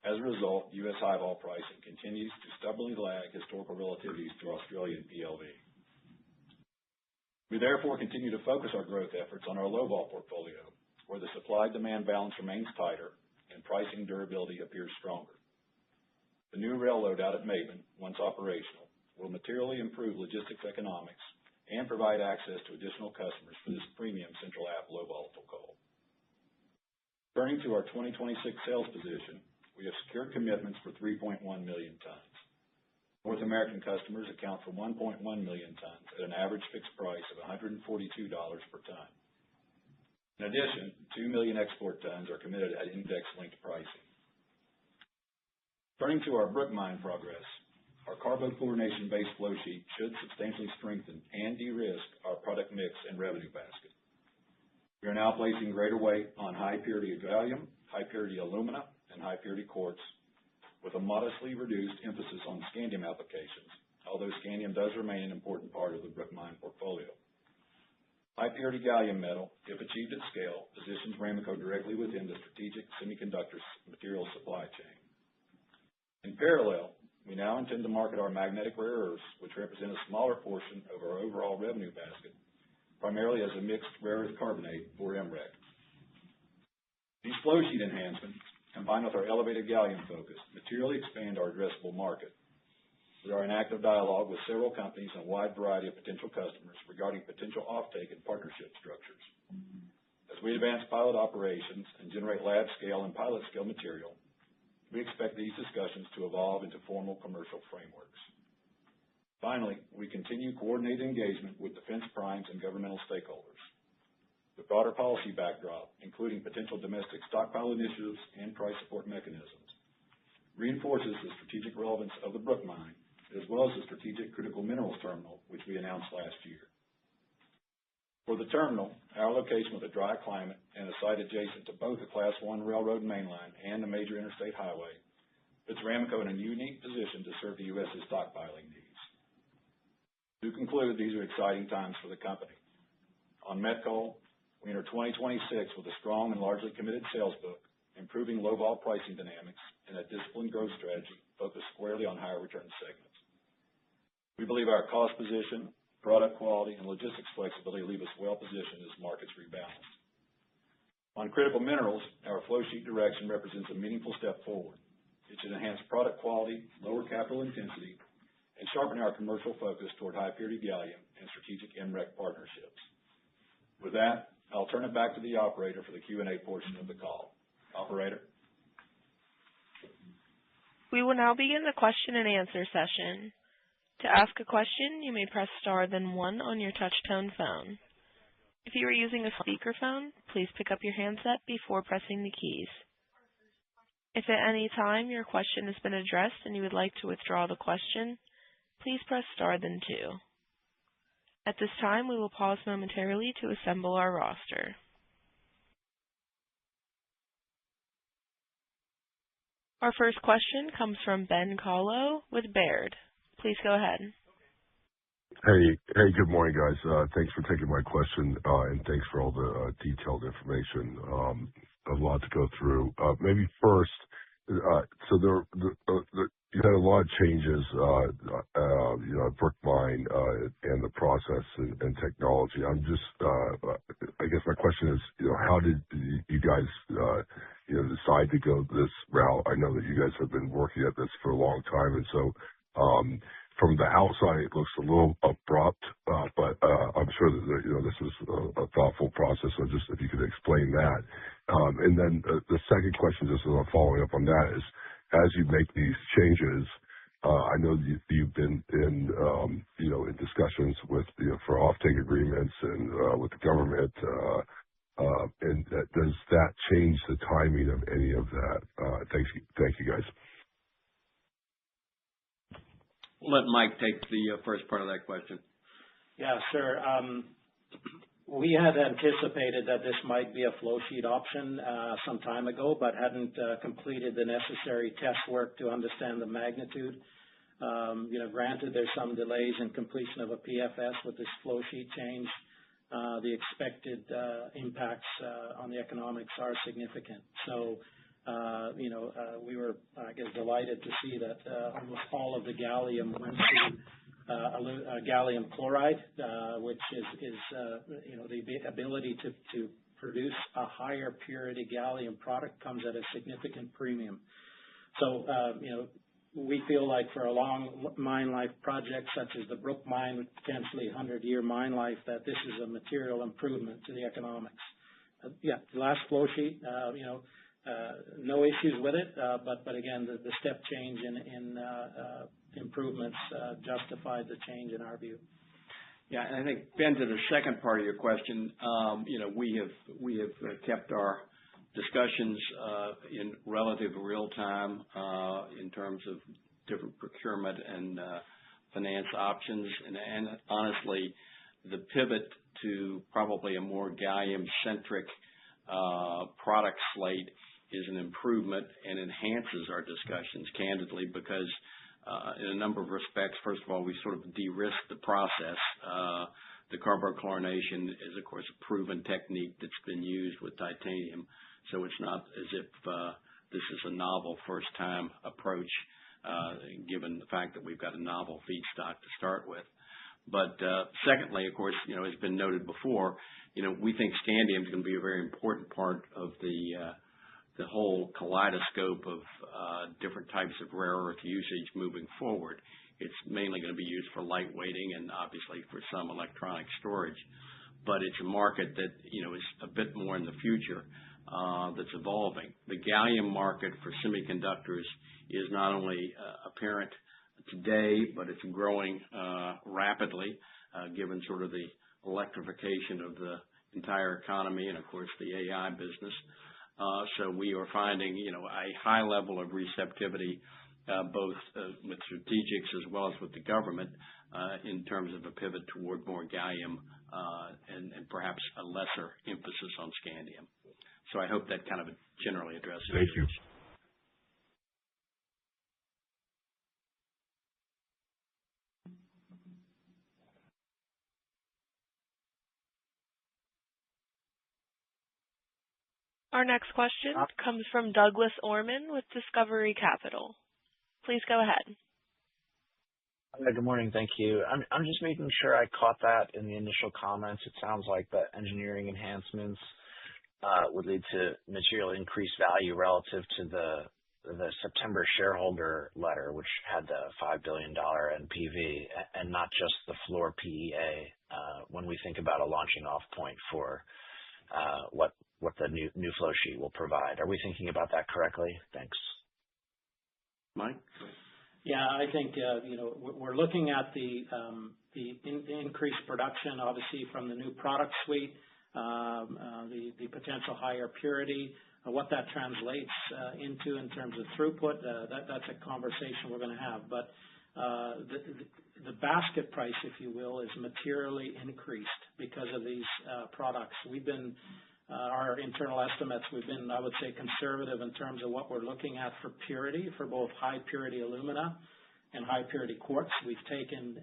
As a result, U.S. high-vol pricing continues to stubbornly lag historical relativities to Australian PLV. We therefore continue to focus our growth efforts on our low-vol portfolio, where the supply-demand balance remains tighter and pricing durability appears stronger. The new rail load out at Maben, once operational, will materially improve logistics economics and provide access to additional customers for this premium Central App low volatile coal. Turning to our 2026 sales position, we have secured commitments for 3.1 million tons. North American customers account for 1.1 million tons at an average fixed price of $142 per ton. In addition, 2 million export tons are committed at index-linked pricing. Turning to our Brook Mine progress, our carbochlorination-based flow sheet should substantially strengthen and de-risk our product mix and revenue basket. We are now placing greater weight on high-purity gallium, high-purity alumina, and high-purity quartz, with a modestly reduced emphasis on scandium applications, although scandium does remain an important part of the Brook Mine portfolio. High-purity gallium metal, if achieved at scale, positions Ramaco directly within the strategic semiconductor material supply chain. In parallel, we now intend to market our magnetic rare earths, which represent a smaller portion of our overall revenue basket, primarily as a mixed rare earth carbonate, or MREC. These flow sheet enhancements, combined with our elevated gallium focus, materially expand our addressable market. We are in active dialogue with several companies and a wide variety of potential customers regarding potential offtake and partnership structures. As we advance pilot operations and generate lab scale and pilot scale material, we expect these discussions to evolve into formal commercial frameworks. Finally, we continue coordinated engagement with defense primes and governmental stakeholders. The broader policy backdrop, including potential domestic stockpile initiatives and price support mechanisms, reinforces the strategic relevance of the Brook Mine, as well as the strategic critical minerals terminal, which we announced last year. For the terminal, our location with a dry climate and a site adjacent to both a Class 1 railroad mainline and a major interstate highway puts Ramaco in a unique position to serve the U.S.'s stockpiling needs. To conclude, these are exciting times for the company. On met coal, we enter 2026 with a strong and largely committed sales book, improving low-vol pricing dynamics, and a disciplined growth strategy focused squarely on higher return segments. We believe our cost position, product quality, and logistics flexibility leave us well positioned as markets rebalance. On critical minerals, our flow sheet direction represents a meaningful step forward. It should enhance product quality, lower capital intensity, and sharpen our commercial focus toward high-purity gallium and strategic MREC partnerships. With that, I'll turn it back to the operator for the Q&A portion of the call. Operator? We will now begin the question and answer session. To ask a question, you may press star then one on your touch-tone phone. If you are using a speakerphone, please pick up your handset before pressing the keys. If at any time your question has been addressed and you would like to withdraw the question, please press star then two. At this time, we will pause momentarily to assemble our roster. Our first question comes from Ben Kallo with Baird. Please go ahead. Hey, good morning, guys. Thanks for taking my question, and thanks for all the detailed information. a lot to go through. Maybe first, so you had a lot of changes, at Brook Mine, and the process and technology. I guess my question is, how did you guys, decide to go this route? I know that you guys have been working at this for a long time, and so, from the outside, it looks a little abrupt, but I'm sure that this is a thoughtful process. So just if you could explain that, and then the second question, just following up on that, is as you make these changes, I know you've been in discussions with for offtake agreements and with the government, and does that change the timing of any of that? Thank you, guys. Let Mike take the first part of that question. Yeah, sure. We had anticipated that this might be a flow sheet option some time ago, but hadn't completed the necessary test work to understand the magnitude. Granted, there's some delays in completion of a PFS with this flow sheet change. The expected impacts on the economics are significant. So, we were, I guess, delighted to see that almost all of the gallium went to gallium chloride, which is the ability to produce a higher purity gallium product comes at a significant premium. So, we feel like for a long mine life project such as the Brook Mine, with potentially 100-year mine life, that this is a material improvement to the economics. The last flow sheet, no issues with it, but again, the step change in improvements justified the change in our view. Yeah, and I think, Ben, to the second part of your question, we have kept our discussions in relative real time in terms of different procurement and finance options, and honestly, the pivot to probably a more gallium-centric product slate is an improvement and enhances our discussions, candidly, because in a number of respects, first of all, we sort of de-risked the process. The carbochlorination is, of course, a proven technique that's been used with titanium, so it's not as if this is a novel first-time approach, given the fact that we've got a novel feedstock to start with. But secondly, of course, as been noted before, we think scandium is going to be a very important part of the whole kaleidoscope of different types of rare earth usage moving forward. It's mainly going to be used for lightweighting and obviously for some electronic storage, but it's a market that is a bit more in the future that's evolving. The gallium market for semiconductors is not only apparent today, but it's growing rapidly, given sort of the electrification of the entire economy and, of course, the AI business. So we are finding, a high level of receptivity, both with strategics as well as with the government, in terms of a pivot toward more gallium and perhaps a lesser emphasis on scandium. So I hope that kind of generally addresses it. Thank you. Our next question comes from Douglas Orman with Discovery Capital. Please go ahead. Hi, good morning. Thank you. I'm just making sure I caught that in the initial comments. It sounds like the engineering enhancements would lead to material increased value relative to the September shareholder letter, which had the $5 billion NPV, and not just the floor PEA, when we think about a launching off point for what the new flow sheet will provide. Are we thinking about that correctly? Thanks. Mike? Yeah, I think we're looking at the increased production, obviously, from the new product suite, the potential higher purity, what that translates into in terms of throughput. That's a conversation we're going to have. But the basket price, if you will, is materially increased because of these products. Our internal estimates, we've been, I would say, conservative in terms of what we're looking at for purity for both high purity alumina and high purity quartz. We've taken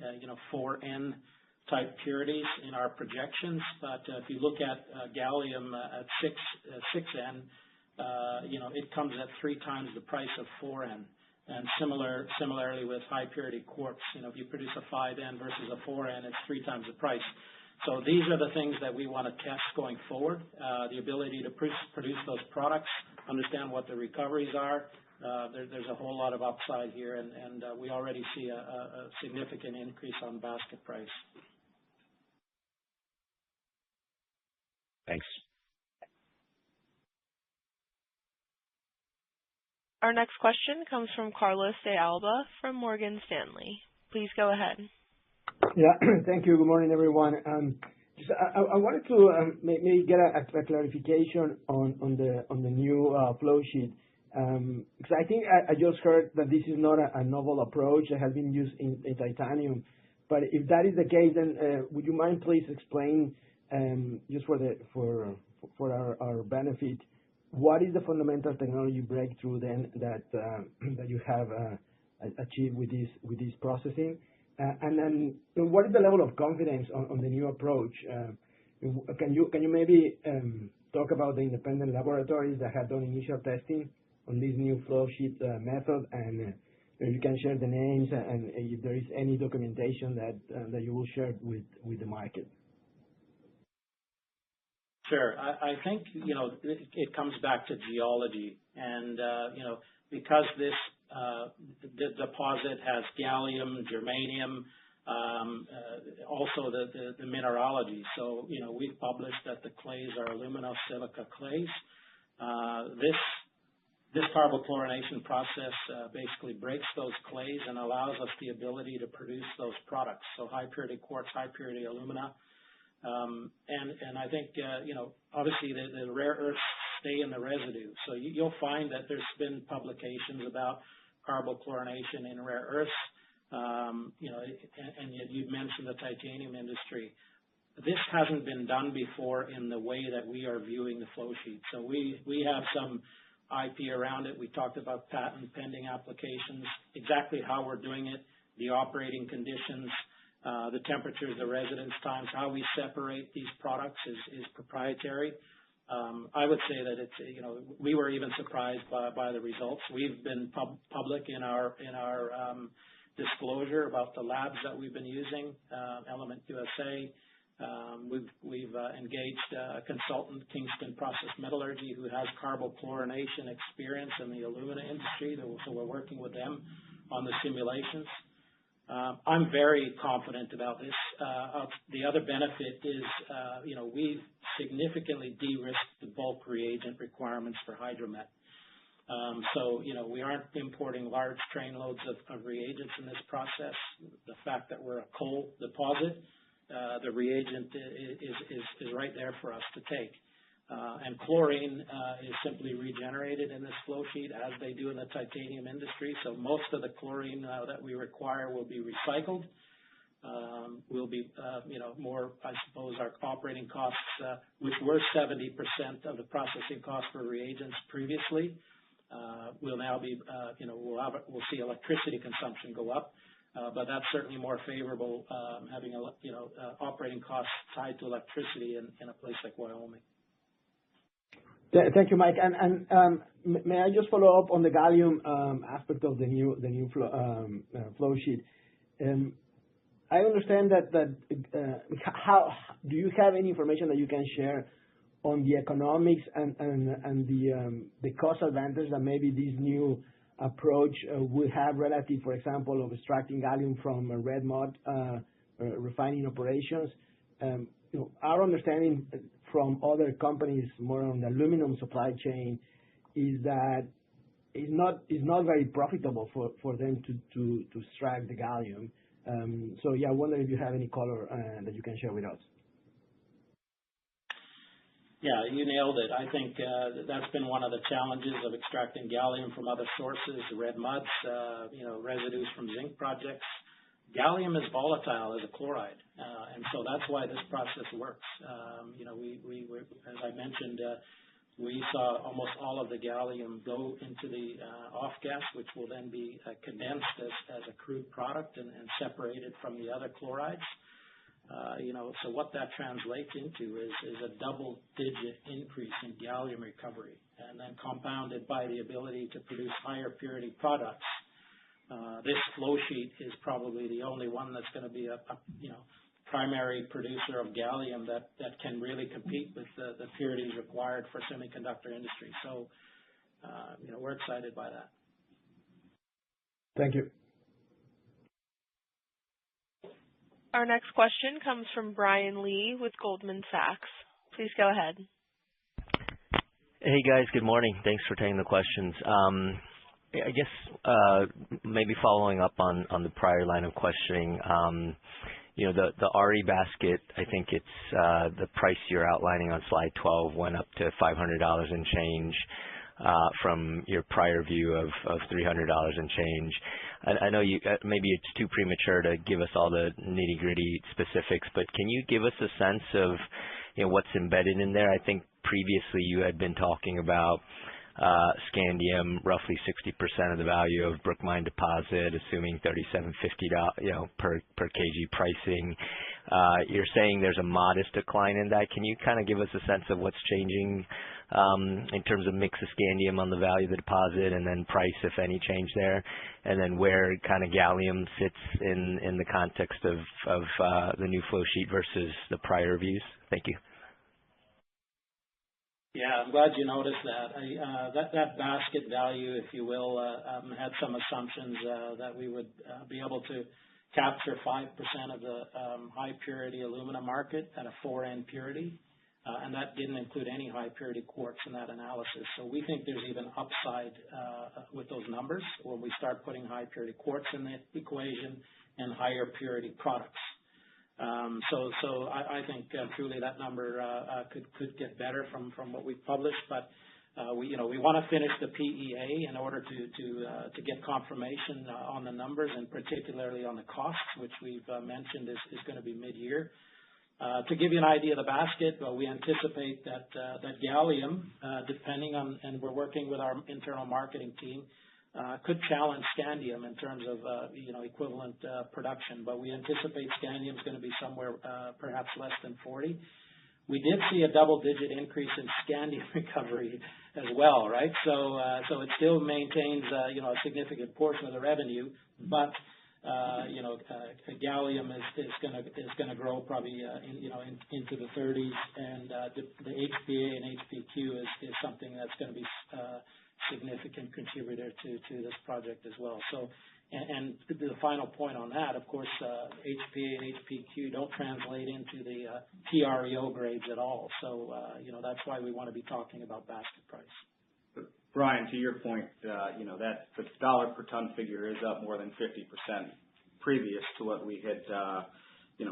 4N type purities in our projections, but if you look at gallium at 6N, it comes at 3 times the price of 4N. And similarly with high purity quartz, if you produce a 5N versus a 4N, it's 3 times the price. So these are the things that we want to test going forward, the ability to produce those products, understand what the recoveries are. There's a whole lot of upside here, and we already see a significant increase on basket price. Thanks. Our next question comes from Carlos de Alba from Morgan Stanley. Please go ahead. Yeah, thank you. Good morning, everyone. I wanted to maybe get a clarification on the new flow sheet. Because I think I just heard that this is not a novel approach that has been used in titanium. But if that is the case, then would you mind please explain just for our benefit, what is the fundamental technology breakthrough then that you have achieved with this processing? And then what is the level of confidence on the new approach? Can you maybe talk about the independent laboratories that have done initial testing on this new flow sheet method, and you can share the names and if there is any documentation that you will share with the market? Sure. I think, it comes back to geology. And, because this deposit has gallium, germanium, also the mineralogy. So, we've published that the clays are aluminosilica clays. This carbochlorination process basically breaks those clays and allows us the ability to produce those products. So high purity quartz, high purity alumina. And I think, obviously the rare earths stay in the residue. So you'll find that there's been publications about carbochlorination in rare earths. And you've mentioned the titanium industry. This hasn't been done before in the way that we are viewing the flow sheet. So we have some IP around it. We talked about patent pending applications, exactly how we're doing it, the operating conditions, the temperatures, the residence times, how we separate these products is proprietary. I would say that it's, we were even surprised by the results. We've been public in our disclosure about the labs that we've been using, Element USA. We've engaged a consultant, Kingston Process Metallurgy, who has carbochlorination experience in the alumina industry. So we're working with them on the simulations. I'm very confident about this. The other benefit is, we've significantly de-risked the bulk reagent requirements for hydromet. So, we aren't importing large train loads of reagents in this process. The fact that we're a coal deposit, the reagent is right there for us to take. And chlorine is simply regenerated in this flow sheet as they do in the titanium industry. So most of the chlorine that we require will be recycled. Will be, more, I suppose, our operating costs, which were 70% of the processing cost for reagents previously, will now be, we'll see electricity consumption go up. But that's certainly more favorable, having operating costs tied to electricity in a place like Wyoming. Thank you, Mike. And may I just follow up on the gallium aspect of the new flow sheet? I understand that. How do you have any information that you can share on the economics and the cost advantage that maybe this new approach would have relative, for example, of extracting gallium from red mud refining operations? Our understanding from other companies more on the aluminum supply chain is that it's not very profitable for them to extract the gallium. So yeah, I wonder if you have any color that you can share with us. Yeah, you nailed it. I think that's been one of the challenges of extracting gallium from other sources, red muds, residues from zinc projects. Gallium is volatile as a chloride, and so that's why this process works. We as I mentioned, we saw almost all of the gallium go into the off gas, which will then be condensed as a crude product and separated from the other chlorides. So what that translates into is a double-digit increase in gallium recovery, and then compounded by the ability to produce higher purity products. This flow sheet is probably the only one that's going to be a primary producer of gallium that can really compete with the purities required for semiconductor industry. So, we're excited by that. Thank you. Our next question comes from Brian Lee with Goldman Sachs. Please go ahead. Hey guys, good morning. Thanks for taking the questions. I guess maybe following up on the prior line of questioning, the RE basket, I think it's the price you're outlining on slide 12 went up to $500 and change from your prior view of $300 and change. I know maybe it's too premature to give us all the nitty-gritty specifics, but can you give us a sense of what's embedded in there? I think previously you had been talking about scandium, roughly 60% of the value of Brook Mine deposit, assuming $37.50 per kg pricing. You're saying there's a modest decline in that. Can you kind of give us a sense of what's changing in terms of mix of scandium on the value of the deposit, and then price, if any, change there, and then where kind of gallium sits in the context of the new flow sheet versus the prior views? Thank you. Yeah, I'm glad you noticed that. That basket value, if you will, had some assumptions that we would be able to capture 5% of the high purity aluminum market at a 4N purity, and that didn't include any high purity quartz in that analysis. So we think there's even upside with those numbers when we start putting high purity quartz in the equation and higher purity products. So I think truly that number could get better from what we've published, but we want to finish the PEA in order to get confirmation on the numbers, and particularly on the costs, which we've mentioned is going to be mid-year. To give you an idea of the basket, we anticipate that gallium, depending on, and we're working with our internal marketing team, could challenge scandium in terms of equivalent production, but we anticipate scandium is going to be somewhere perhaps less than 40. We did see a double-digit increase in scandium recovery as well, right? So it still maintains a significant portion of the revenue, but gallium is going to grow probably into the 30s, and the HPA and HPQ is something that's going to be significant contributor to this project as well. So, and the final point on that, of course, HPA and HPQ don't translate into the TREO grades at all. So, that's why we want to be talking about basket price. Brian, to your point, that the dollar per ton figure is up more than 50% previous to what we had,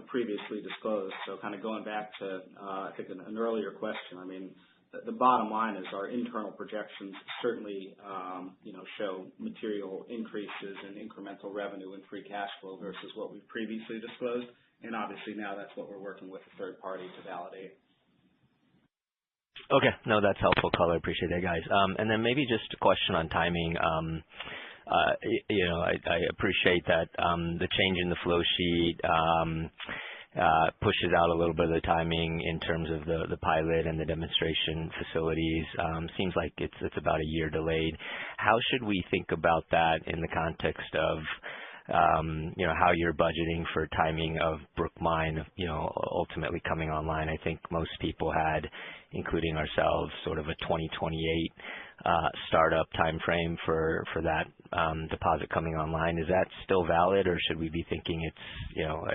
previously disclosed. So kind of going back to, I think an earlier question, I mean, the bottom line is our internal projections certainly, show material increases in incremental revenue and free cash flow versus what we've previously disclosed. And obviously now that's what we're working with a third party to validate. Okay. No, that's helpful color. I appreciate that, guys. And then maybe just a question on timing. I appreciate that the change in the flow sheet pushes out a little bit of the timing in terms of the pilot and the demonstration facilities. Seems like it's about a year delayed. How should we think about that in the context of how you're budgeting for timing of Brook Mine, ultimately coming online? I think most people had, including ourselves, sort of a 2028 startup timeframe for that deposit coming online. Is that still valid, or should we be thinking it's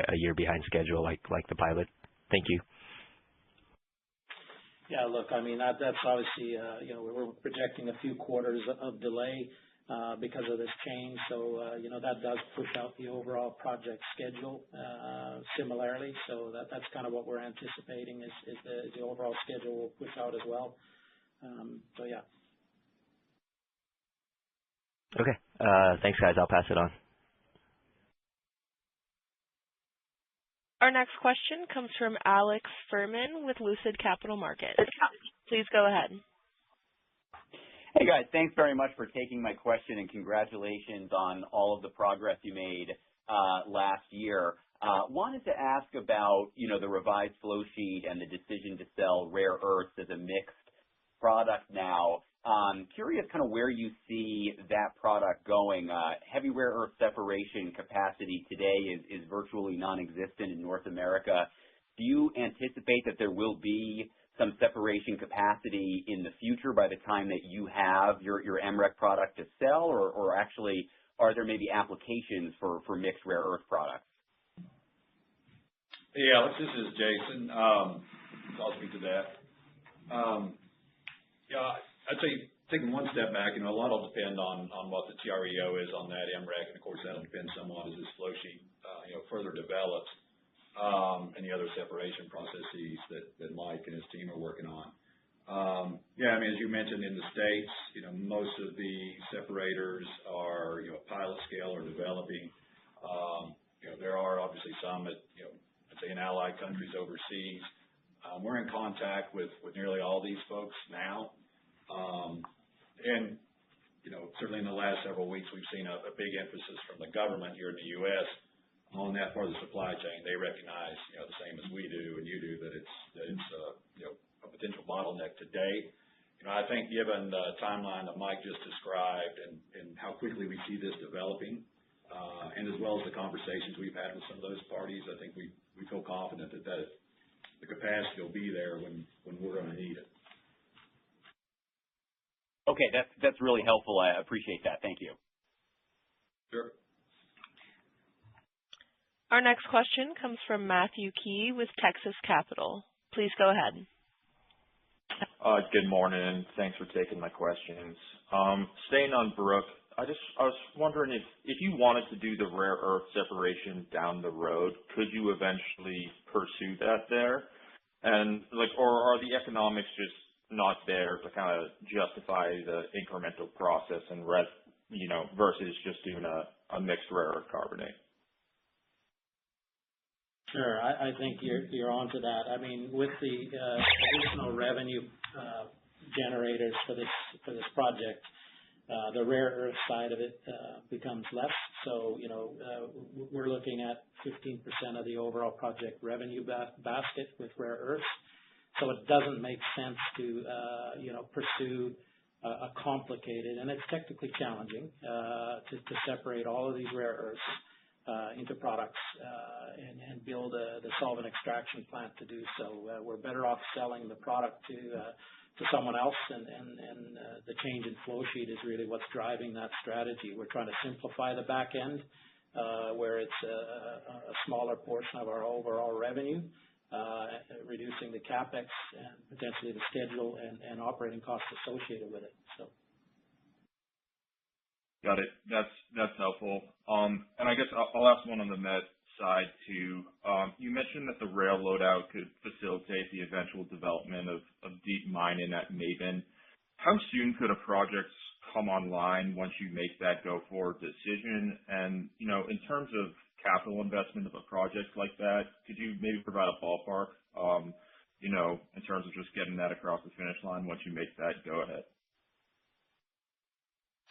a year behind schedule like the pilot? Thank you. Yeah, look, I mean that's obviously we're projecting a few quarters of delay because of this change. So that does push out the overall project schedule similarly. So that's kind of what we're anticipating is the overall schedule will push out as well. So yeah. Okay. Thanks, guys. I'll pass it on. Our next question comes from Alex Furman with Lucid Capital Markets. Please go ahead. Hey, guys. Thanks very much for taking my question, and congratulations on all of the progress you made last year. Wanted to ask about, the revised flow sheet and the decision to sell rare earths as a mixed product now. Curious kind of where you see that product going. Heavy rare earth separation capacity today is virtually non-existent in North America. Do you anticipate that there will be some separation capacity in the future by the time that you have your MREC product to sell, or actually are there maybe applications for mixed rare earth products? Hey, Alex, this is Jason. I'll speak to that. I'd say taking one step back, a lot will depend on what the TREO is on that MREC, and of course that'll depend somewhat as this flow sheet, further develops, and the other separation processes that Mike and his team are working on. As you mentioned in the States, most of the separators are, pilot scale or developing. There are obviously some at, I'd say in allied countries overseas. We're in contact with nearly all these folks now. And certainly in the last several weeks, we've seen a big emphasis from the government here in the U.S. on that part of the supply chain. They recognize, the same as we do and you do, that it's a potential bottleneck today. I think given the timeline that Mike just described and how quickly we see this developing, and as well as the conversations we've had with some of those parties, I think we feel confident that the capacity will be there when we're going to need it. Okay, that's really helpful. I appreciate that. Thank you. Sure. Our next question comes from Matthew Key with Texas Capital. Please go ahead. Good morning. Thanks for taking my questions. Staying on Brook, I was wondering if you wanted to do the rare earth separation down the road, could you eventually pursue that there? And or are the economics just not there to kind of justify the incremental process and versus just doing a mixed rare earth carbonate? Sure. I think you're onto that. With the additional revenue generators for this project, the rare earth side of it becomes less. So, we're looking at 15% of the overall project revenue basket with rare earths. So it doesn't make sense to, pursue a complicated, and it's technically challenging, to separate all of these rare earths into products and build the solvent extraction plant to do so. We're better off selling the product to someone else, and the change in flow sheet is really what's driving that strategy. We're trying to simplify the back end, where it's a smaller portion of our overall revenue, reducing the capex and potentially the schedule and operating costs associated with it. So. Got it. That's helpful. And I guess I'll ask one on the met side too. You mentioned that the rail loadout could facilitate the eventual development of deep mining at Maben. How soon could a project come online once you make that go forward decision? And in terms of capital investment of a project like that, could you maybe provide a ballpark? In terms of just getting that across the finish line once you make that go ahead.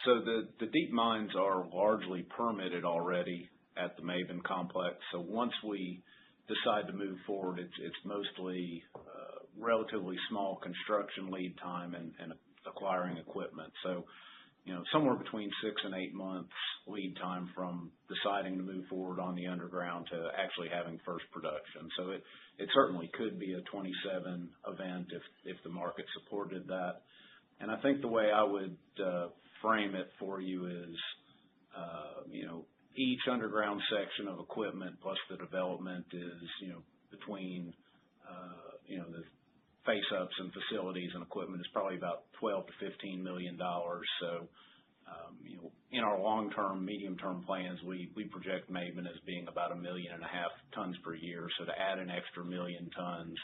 So the deep mines are largely permitted already at the Maben complex. So once we decide to move forward, it's mostly relatively small construction lead time and acquiring equipment. So, somewhere between 6 and 8 months lead time from deciding to move forward on the underground to actually having first production. So it certainly could be a 27 event if the market supported that. And I think the way I would frame it for you is, each underground section of equipment plus the development is, between, the face-ups and facilities and equipment is probably about $12 to $15 million. So, in our long-term, medium-term plans, we project Maben as being about 1.5 million tons per year. So to add an extra 1 million tons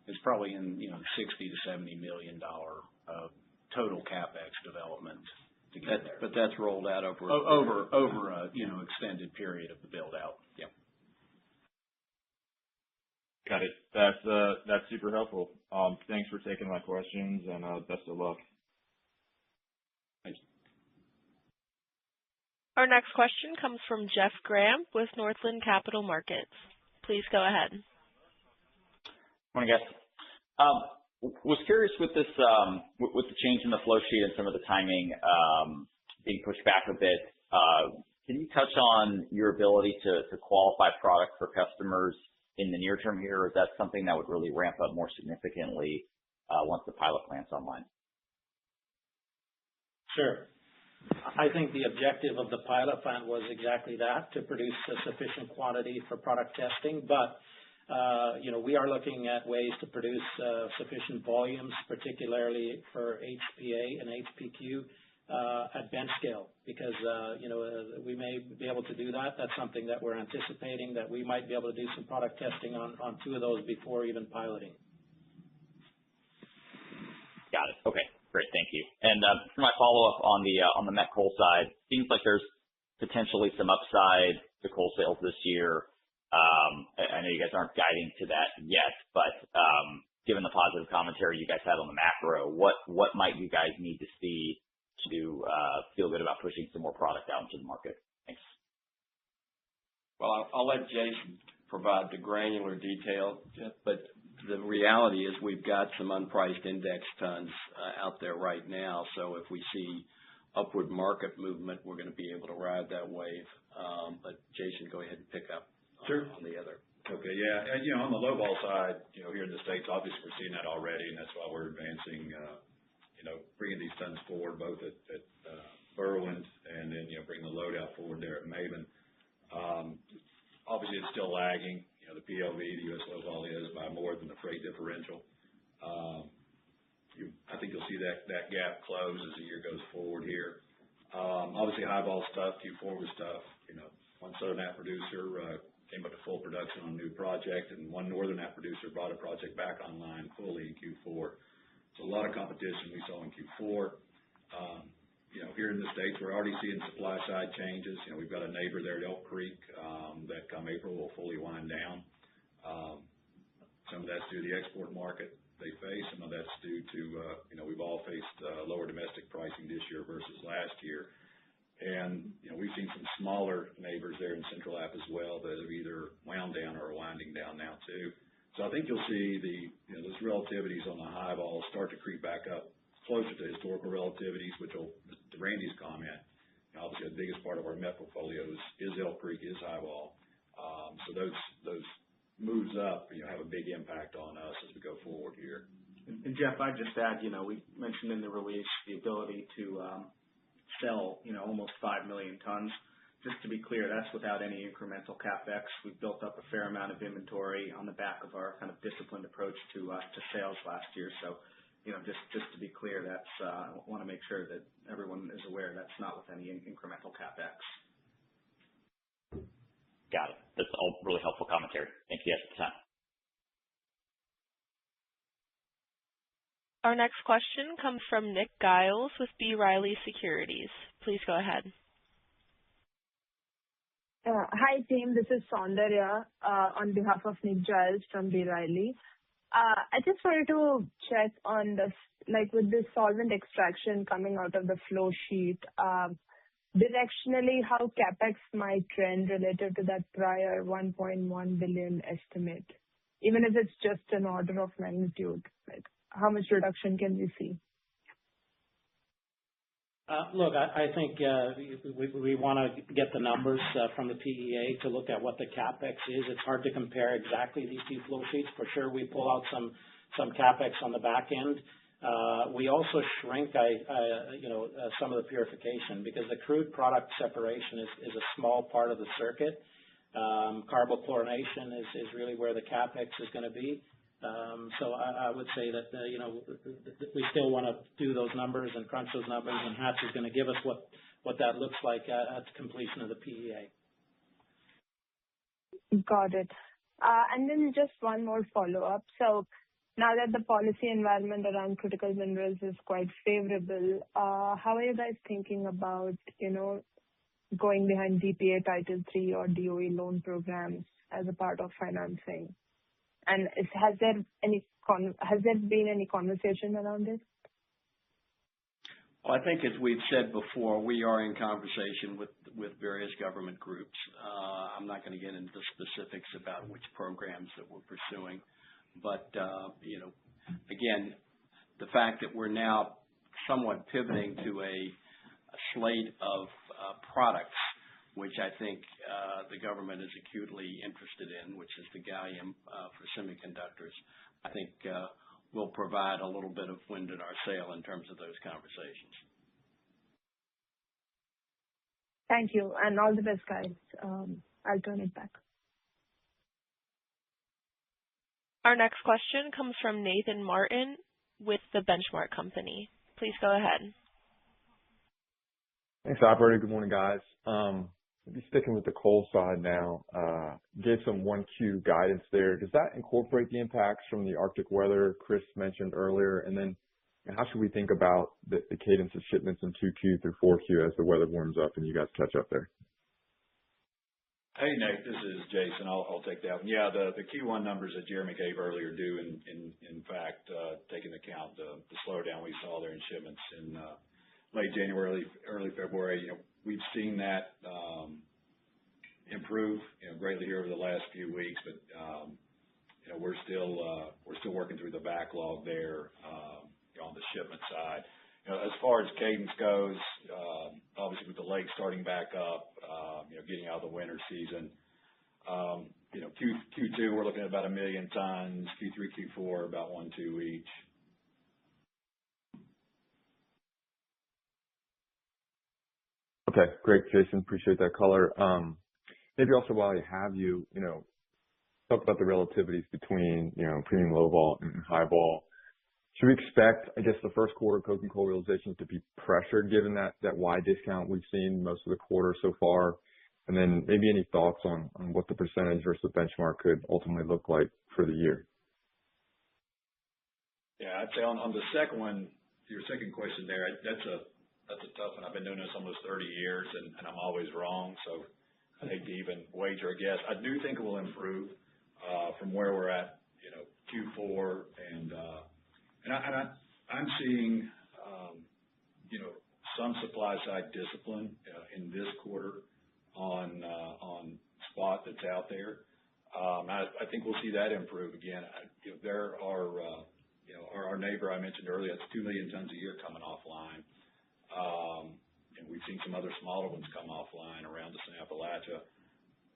is probably in, $60 to $70 million of total capex development to get there. But that's rolled out over a extended period of the build out. Yeah. Got it. That's super helpful. Thanks for taking my questions and best of luck. Thanks. Our next question comes from Jeff Graham with Northland Capital Markets. Please go ahead. Morning, guys. Was curious with this, with the change in the flow sheet and some of the timing being pushed back a bit. Can you touch on your ability to qualify product for customers in the near term here, or is that something that would really ramp up more significantly once the pilot plant's online? Sure. I think the objective of the pilot plant was exactly that, to produce a sufficient quantity for product testing. But we are looking at ways to produce sufficient volumes, particularly for HPA and HPQ at bench scale, because we may be able to do that. That's something that we're anticipating, that we might be able to do some product testing on 2 of those before even piloting. Got it. Okay, great. Thank you. And for my follow-up on the met coal side, seems like there's potentially some upside to coal sales this year. I know you guys aren't guiding to that yet, but given the positive commentary you guys had on the macro, what might you guys need to see to feel good about pushing some more product out into the market? Thanks. Well, I'll let Jason provide the granular detail, but the reality is we've got some unpriced index tons out there right now. So if we see upward market movement, we're going to be able to ride that wave. But Jason, go ahead and pick up on the other. Okay, yeah. And, on the low vol side, here in the States, obviously we're seeing that already, and that's why we're advancing, bringing these tons forward, both at Berwind and then, bringing the load out forward there at Maven. Obviously, it's still lagging. The PLV, the U.S. low vol is by more than the freight differential. I think you'll see that gap close as the year goes forward here. Obviously, high vol stuff, Q4 was tough. One Southern App producer came up to full production on a new project, and one Northern App producer brought a project back online fully in Q4. So a lot of competition we saw in Q4. Here in the States, we're already seeing supply side changes. We've got a neighbor there at Elk Creek that come April will fully wind down. Some of that's due to the export market they face. Some of that's due to, we've all faced lower domestic pricing this year versus last year. And, we've seen some smaller neighbors there in Central App as well that have either wound down or are winding down now too. So I think you'll see those relativities on the high vol start to creep back up closer to historical relativities, which will, to Randy's comment, obviously the biggest part of our met portfolio is Elk Creek, is high vol. So those moves up, have a big impact on us as we go forward here. And Jeff, I'd just add, we mentioned in the release the ability to sell, almost 5 million tons. Just to be clear, that's without any incremental CapEx. We've built up a fair amount of inventory on the back of our kind of disciplined approach to sales last year. So, just to be clear, that's I want to make sure that everyone is aware that's not with any incremental CapEx. Got it. That's all really helpful commentary. Thank you guys for the time. Our next question comes from Nick Giles with B. Riley Securities. Please go ahead. Hi, team. This is Saundarya on behalf of Nick Giles from B. Riley. I just wanted to check on this, with this solvent extraction coming out of the flow sheet, directionally, how CapEx might trend related to that prior $1.1 billion estimate, even if it's just an order of magnitude, how much reduction can we see? Look, I think we want to get the numbers from the PEA to look at what the CapEx is. It's hard to compare exactly these 2 flow sheets. For sure, we pull out some CapEx on the back end. We also shrink, some of the purification, because the crude product separation is a small part of the circuit. Carbochlorination is really where the CapEx is going to be. So I would say that, we still want to do those numbers and crunch those numbers, and Hatch is going to give us what that looks like at the completion of the PEA. Got it. And then just one more follow-up. So now that the policy environment around critical minerals is quite favorable, how are you guys thinking about, going behind DPA Title III or DOE loan programs as a part of financing? And has there been any conversation around this? Well, I think as we've said before, we are in conversation with various government groups. I'm not going to get into the specifics about which programs that we're pursuing, but again, the fact that we're now somewhat pivoting to a slate of products, which I think the government is acutely interested in, which is the gallium for semiconductors, I think will provide a little bit of wind in our sail in terms of those conversations. Thank you, and all the best, guys. I'll turn it back. Our next question comes from Nathan Martin with The Benchmark Company. Please go ahead. Thanks, operator. Good morning, guys. Maybe sticking with the coal side now. Gave some 1Q guidance there. Does that incorporate the impacts from the Arctic weather Chris mentioned earlier? And then how should we think about the cadence of shipments in 2Q through 4Q as the weather warms up and you guys catch up there? Hey, Nate, this is Jason. I'll take that one. Yeah, the Q1 numbers that Jeremy gave earlier do in fact take into account the slowdown we saw there in shipments in late January, early February. We've seen that improve greatly here over the last few weeks, but we're still working through the backlog there on the shipment side. As far as cadence goes, obviously with the lake starting back up, getting out of the winter season, Q2 we're looking at about 1 million tons, Q3, Q4 about 1-2 each. Okay, great, Jason. Appreciate that color. Maybe also while I have you, talk about the relativities between, premium low vol and high vol. Should we expect, I guess, the first quarter coking coal realizations to be pressured given that wide discount we've seen most of the quarter so far? And then maybe any thoughts on what the percentage versus benchmark could ultimately look like for the year? Yeah, I'd say on the second one, your second question there, that's a tough one. I've been doing this almost 30 years, and I'm always wrong, so I hate to even wager a guess. I do think it will improve from where we're at, Q4, and I'm seeing, some supply side discipline in this quarter on spot that's out there. I think we'll see that improve again. There are, our neighbor I mentioned earlier, that's 2 million tons a year coming offline. And we've seen some other smaller ones come offline around us in Appalachia.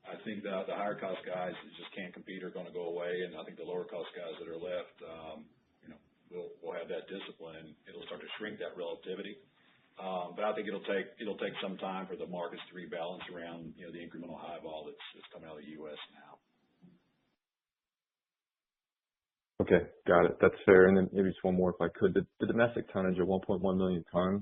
I think the higher cost guys that just can't compete are going to go away, and I think the lower cost guys that are left, will have that discipline. It'll start to shrink that relativity. But I think it'll take some time for the markets to rebalance around, the incremental high vol that's coming out of the U.S. now. Okay, got it. That's fair. And then maybe just one more, if I could. The domestic tonnage of 1.1 million tons,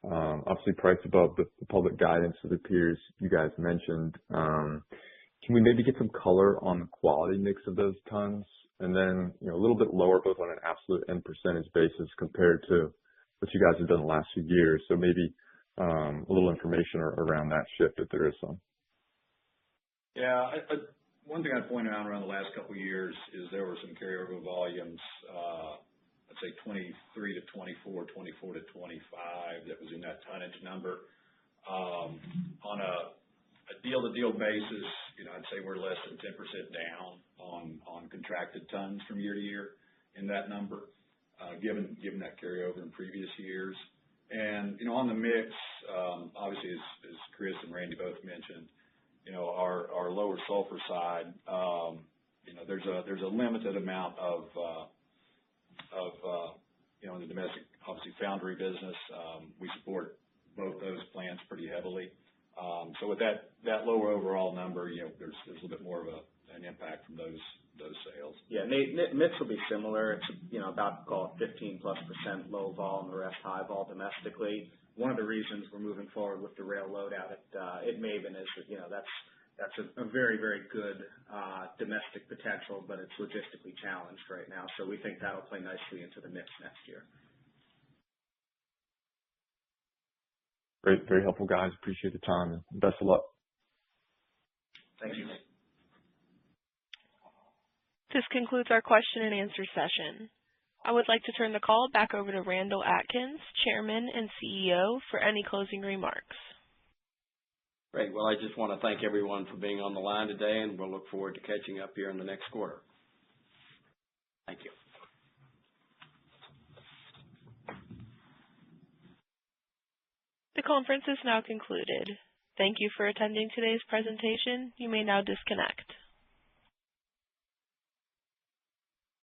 obviously priced above the public guidance of the peers you guys mentioned. Can we maybe get some color on the quality mix of those tons? And then, a little bit lower, both on an absolute and percentage basis compared to what you guys have done the last few years. So maybe a little information around that shift, if there is some. Yeah, one thing I'd point out around the last couple of years is there were some carryover volumes, I'd say 23 to 24, 24 to 25 that was in that tonnage number. On a deal-to-deal basis, I'd say we're less than 10% down on contracted tons from year to year in that number, given that carryover in previous years. And, on the mix, obviously, as Chris and Randy both mentioned, our lower sulfur side, there's a limited amount of in the domestic, obviously, foundry business. We support both those plants pretty heavily. So with that lower overall number, there's a little bit more of an impact from those sales. Yeah, mix will be similar. It's, about, call it 15+% low vol and the rest high vol domestically. One of the reasons we're moving forward with the rail loadout at Maven is that, that's a very, very good domestic potential, but it's logistically challenged right now. So we think that'll play nicely into the mix next year. Great. Very helpful, guys. Appreciate the time, and best of luck. Thank you. This concludes our question and answer session. I would like to turn the call back over to Randall Atkins, Chairman and CEO, for any closing remarks. Great. Well, I just want to thank everyone for being on the line today, and we'll look forward to catching up here in the next quarter. Thank you. The conference is now concluded. Thank you for attending today's presentation. You may now disconnect.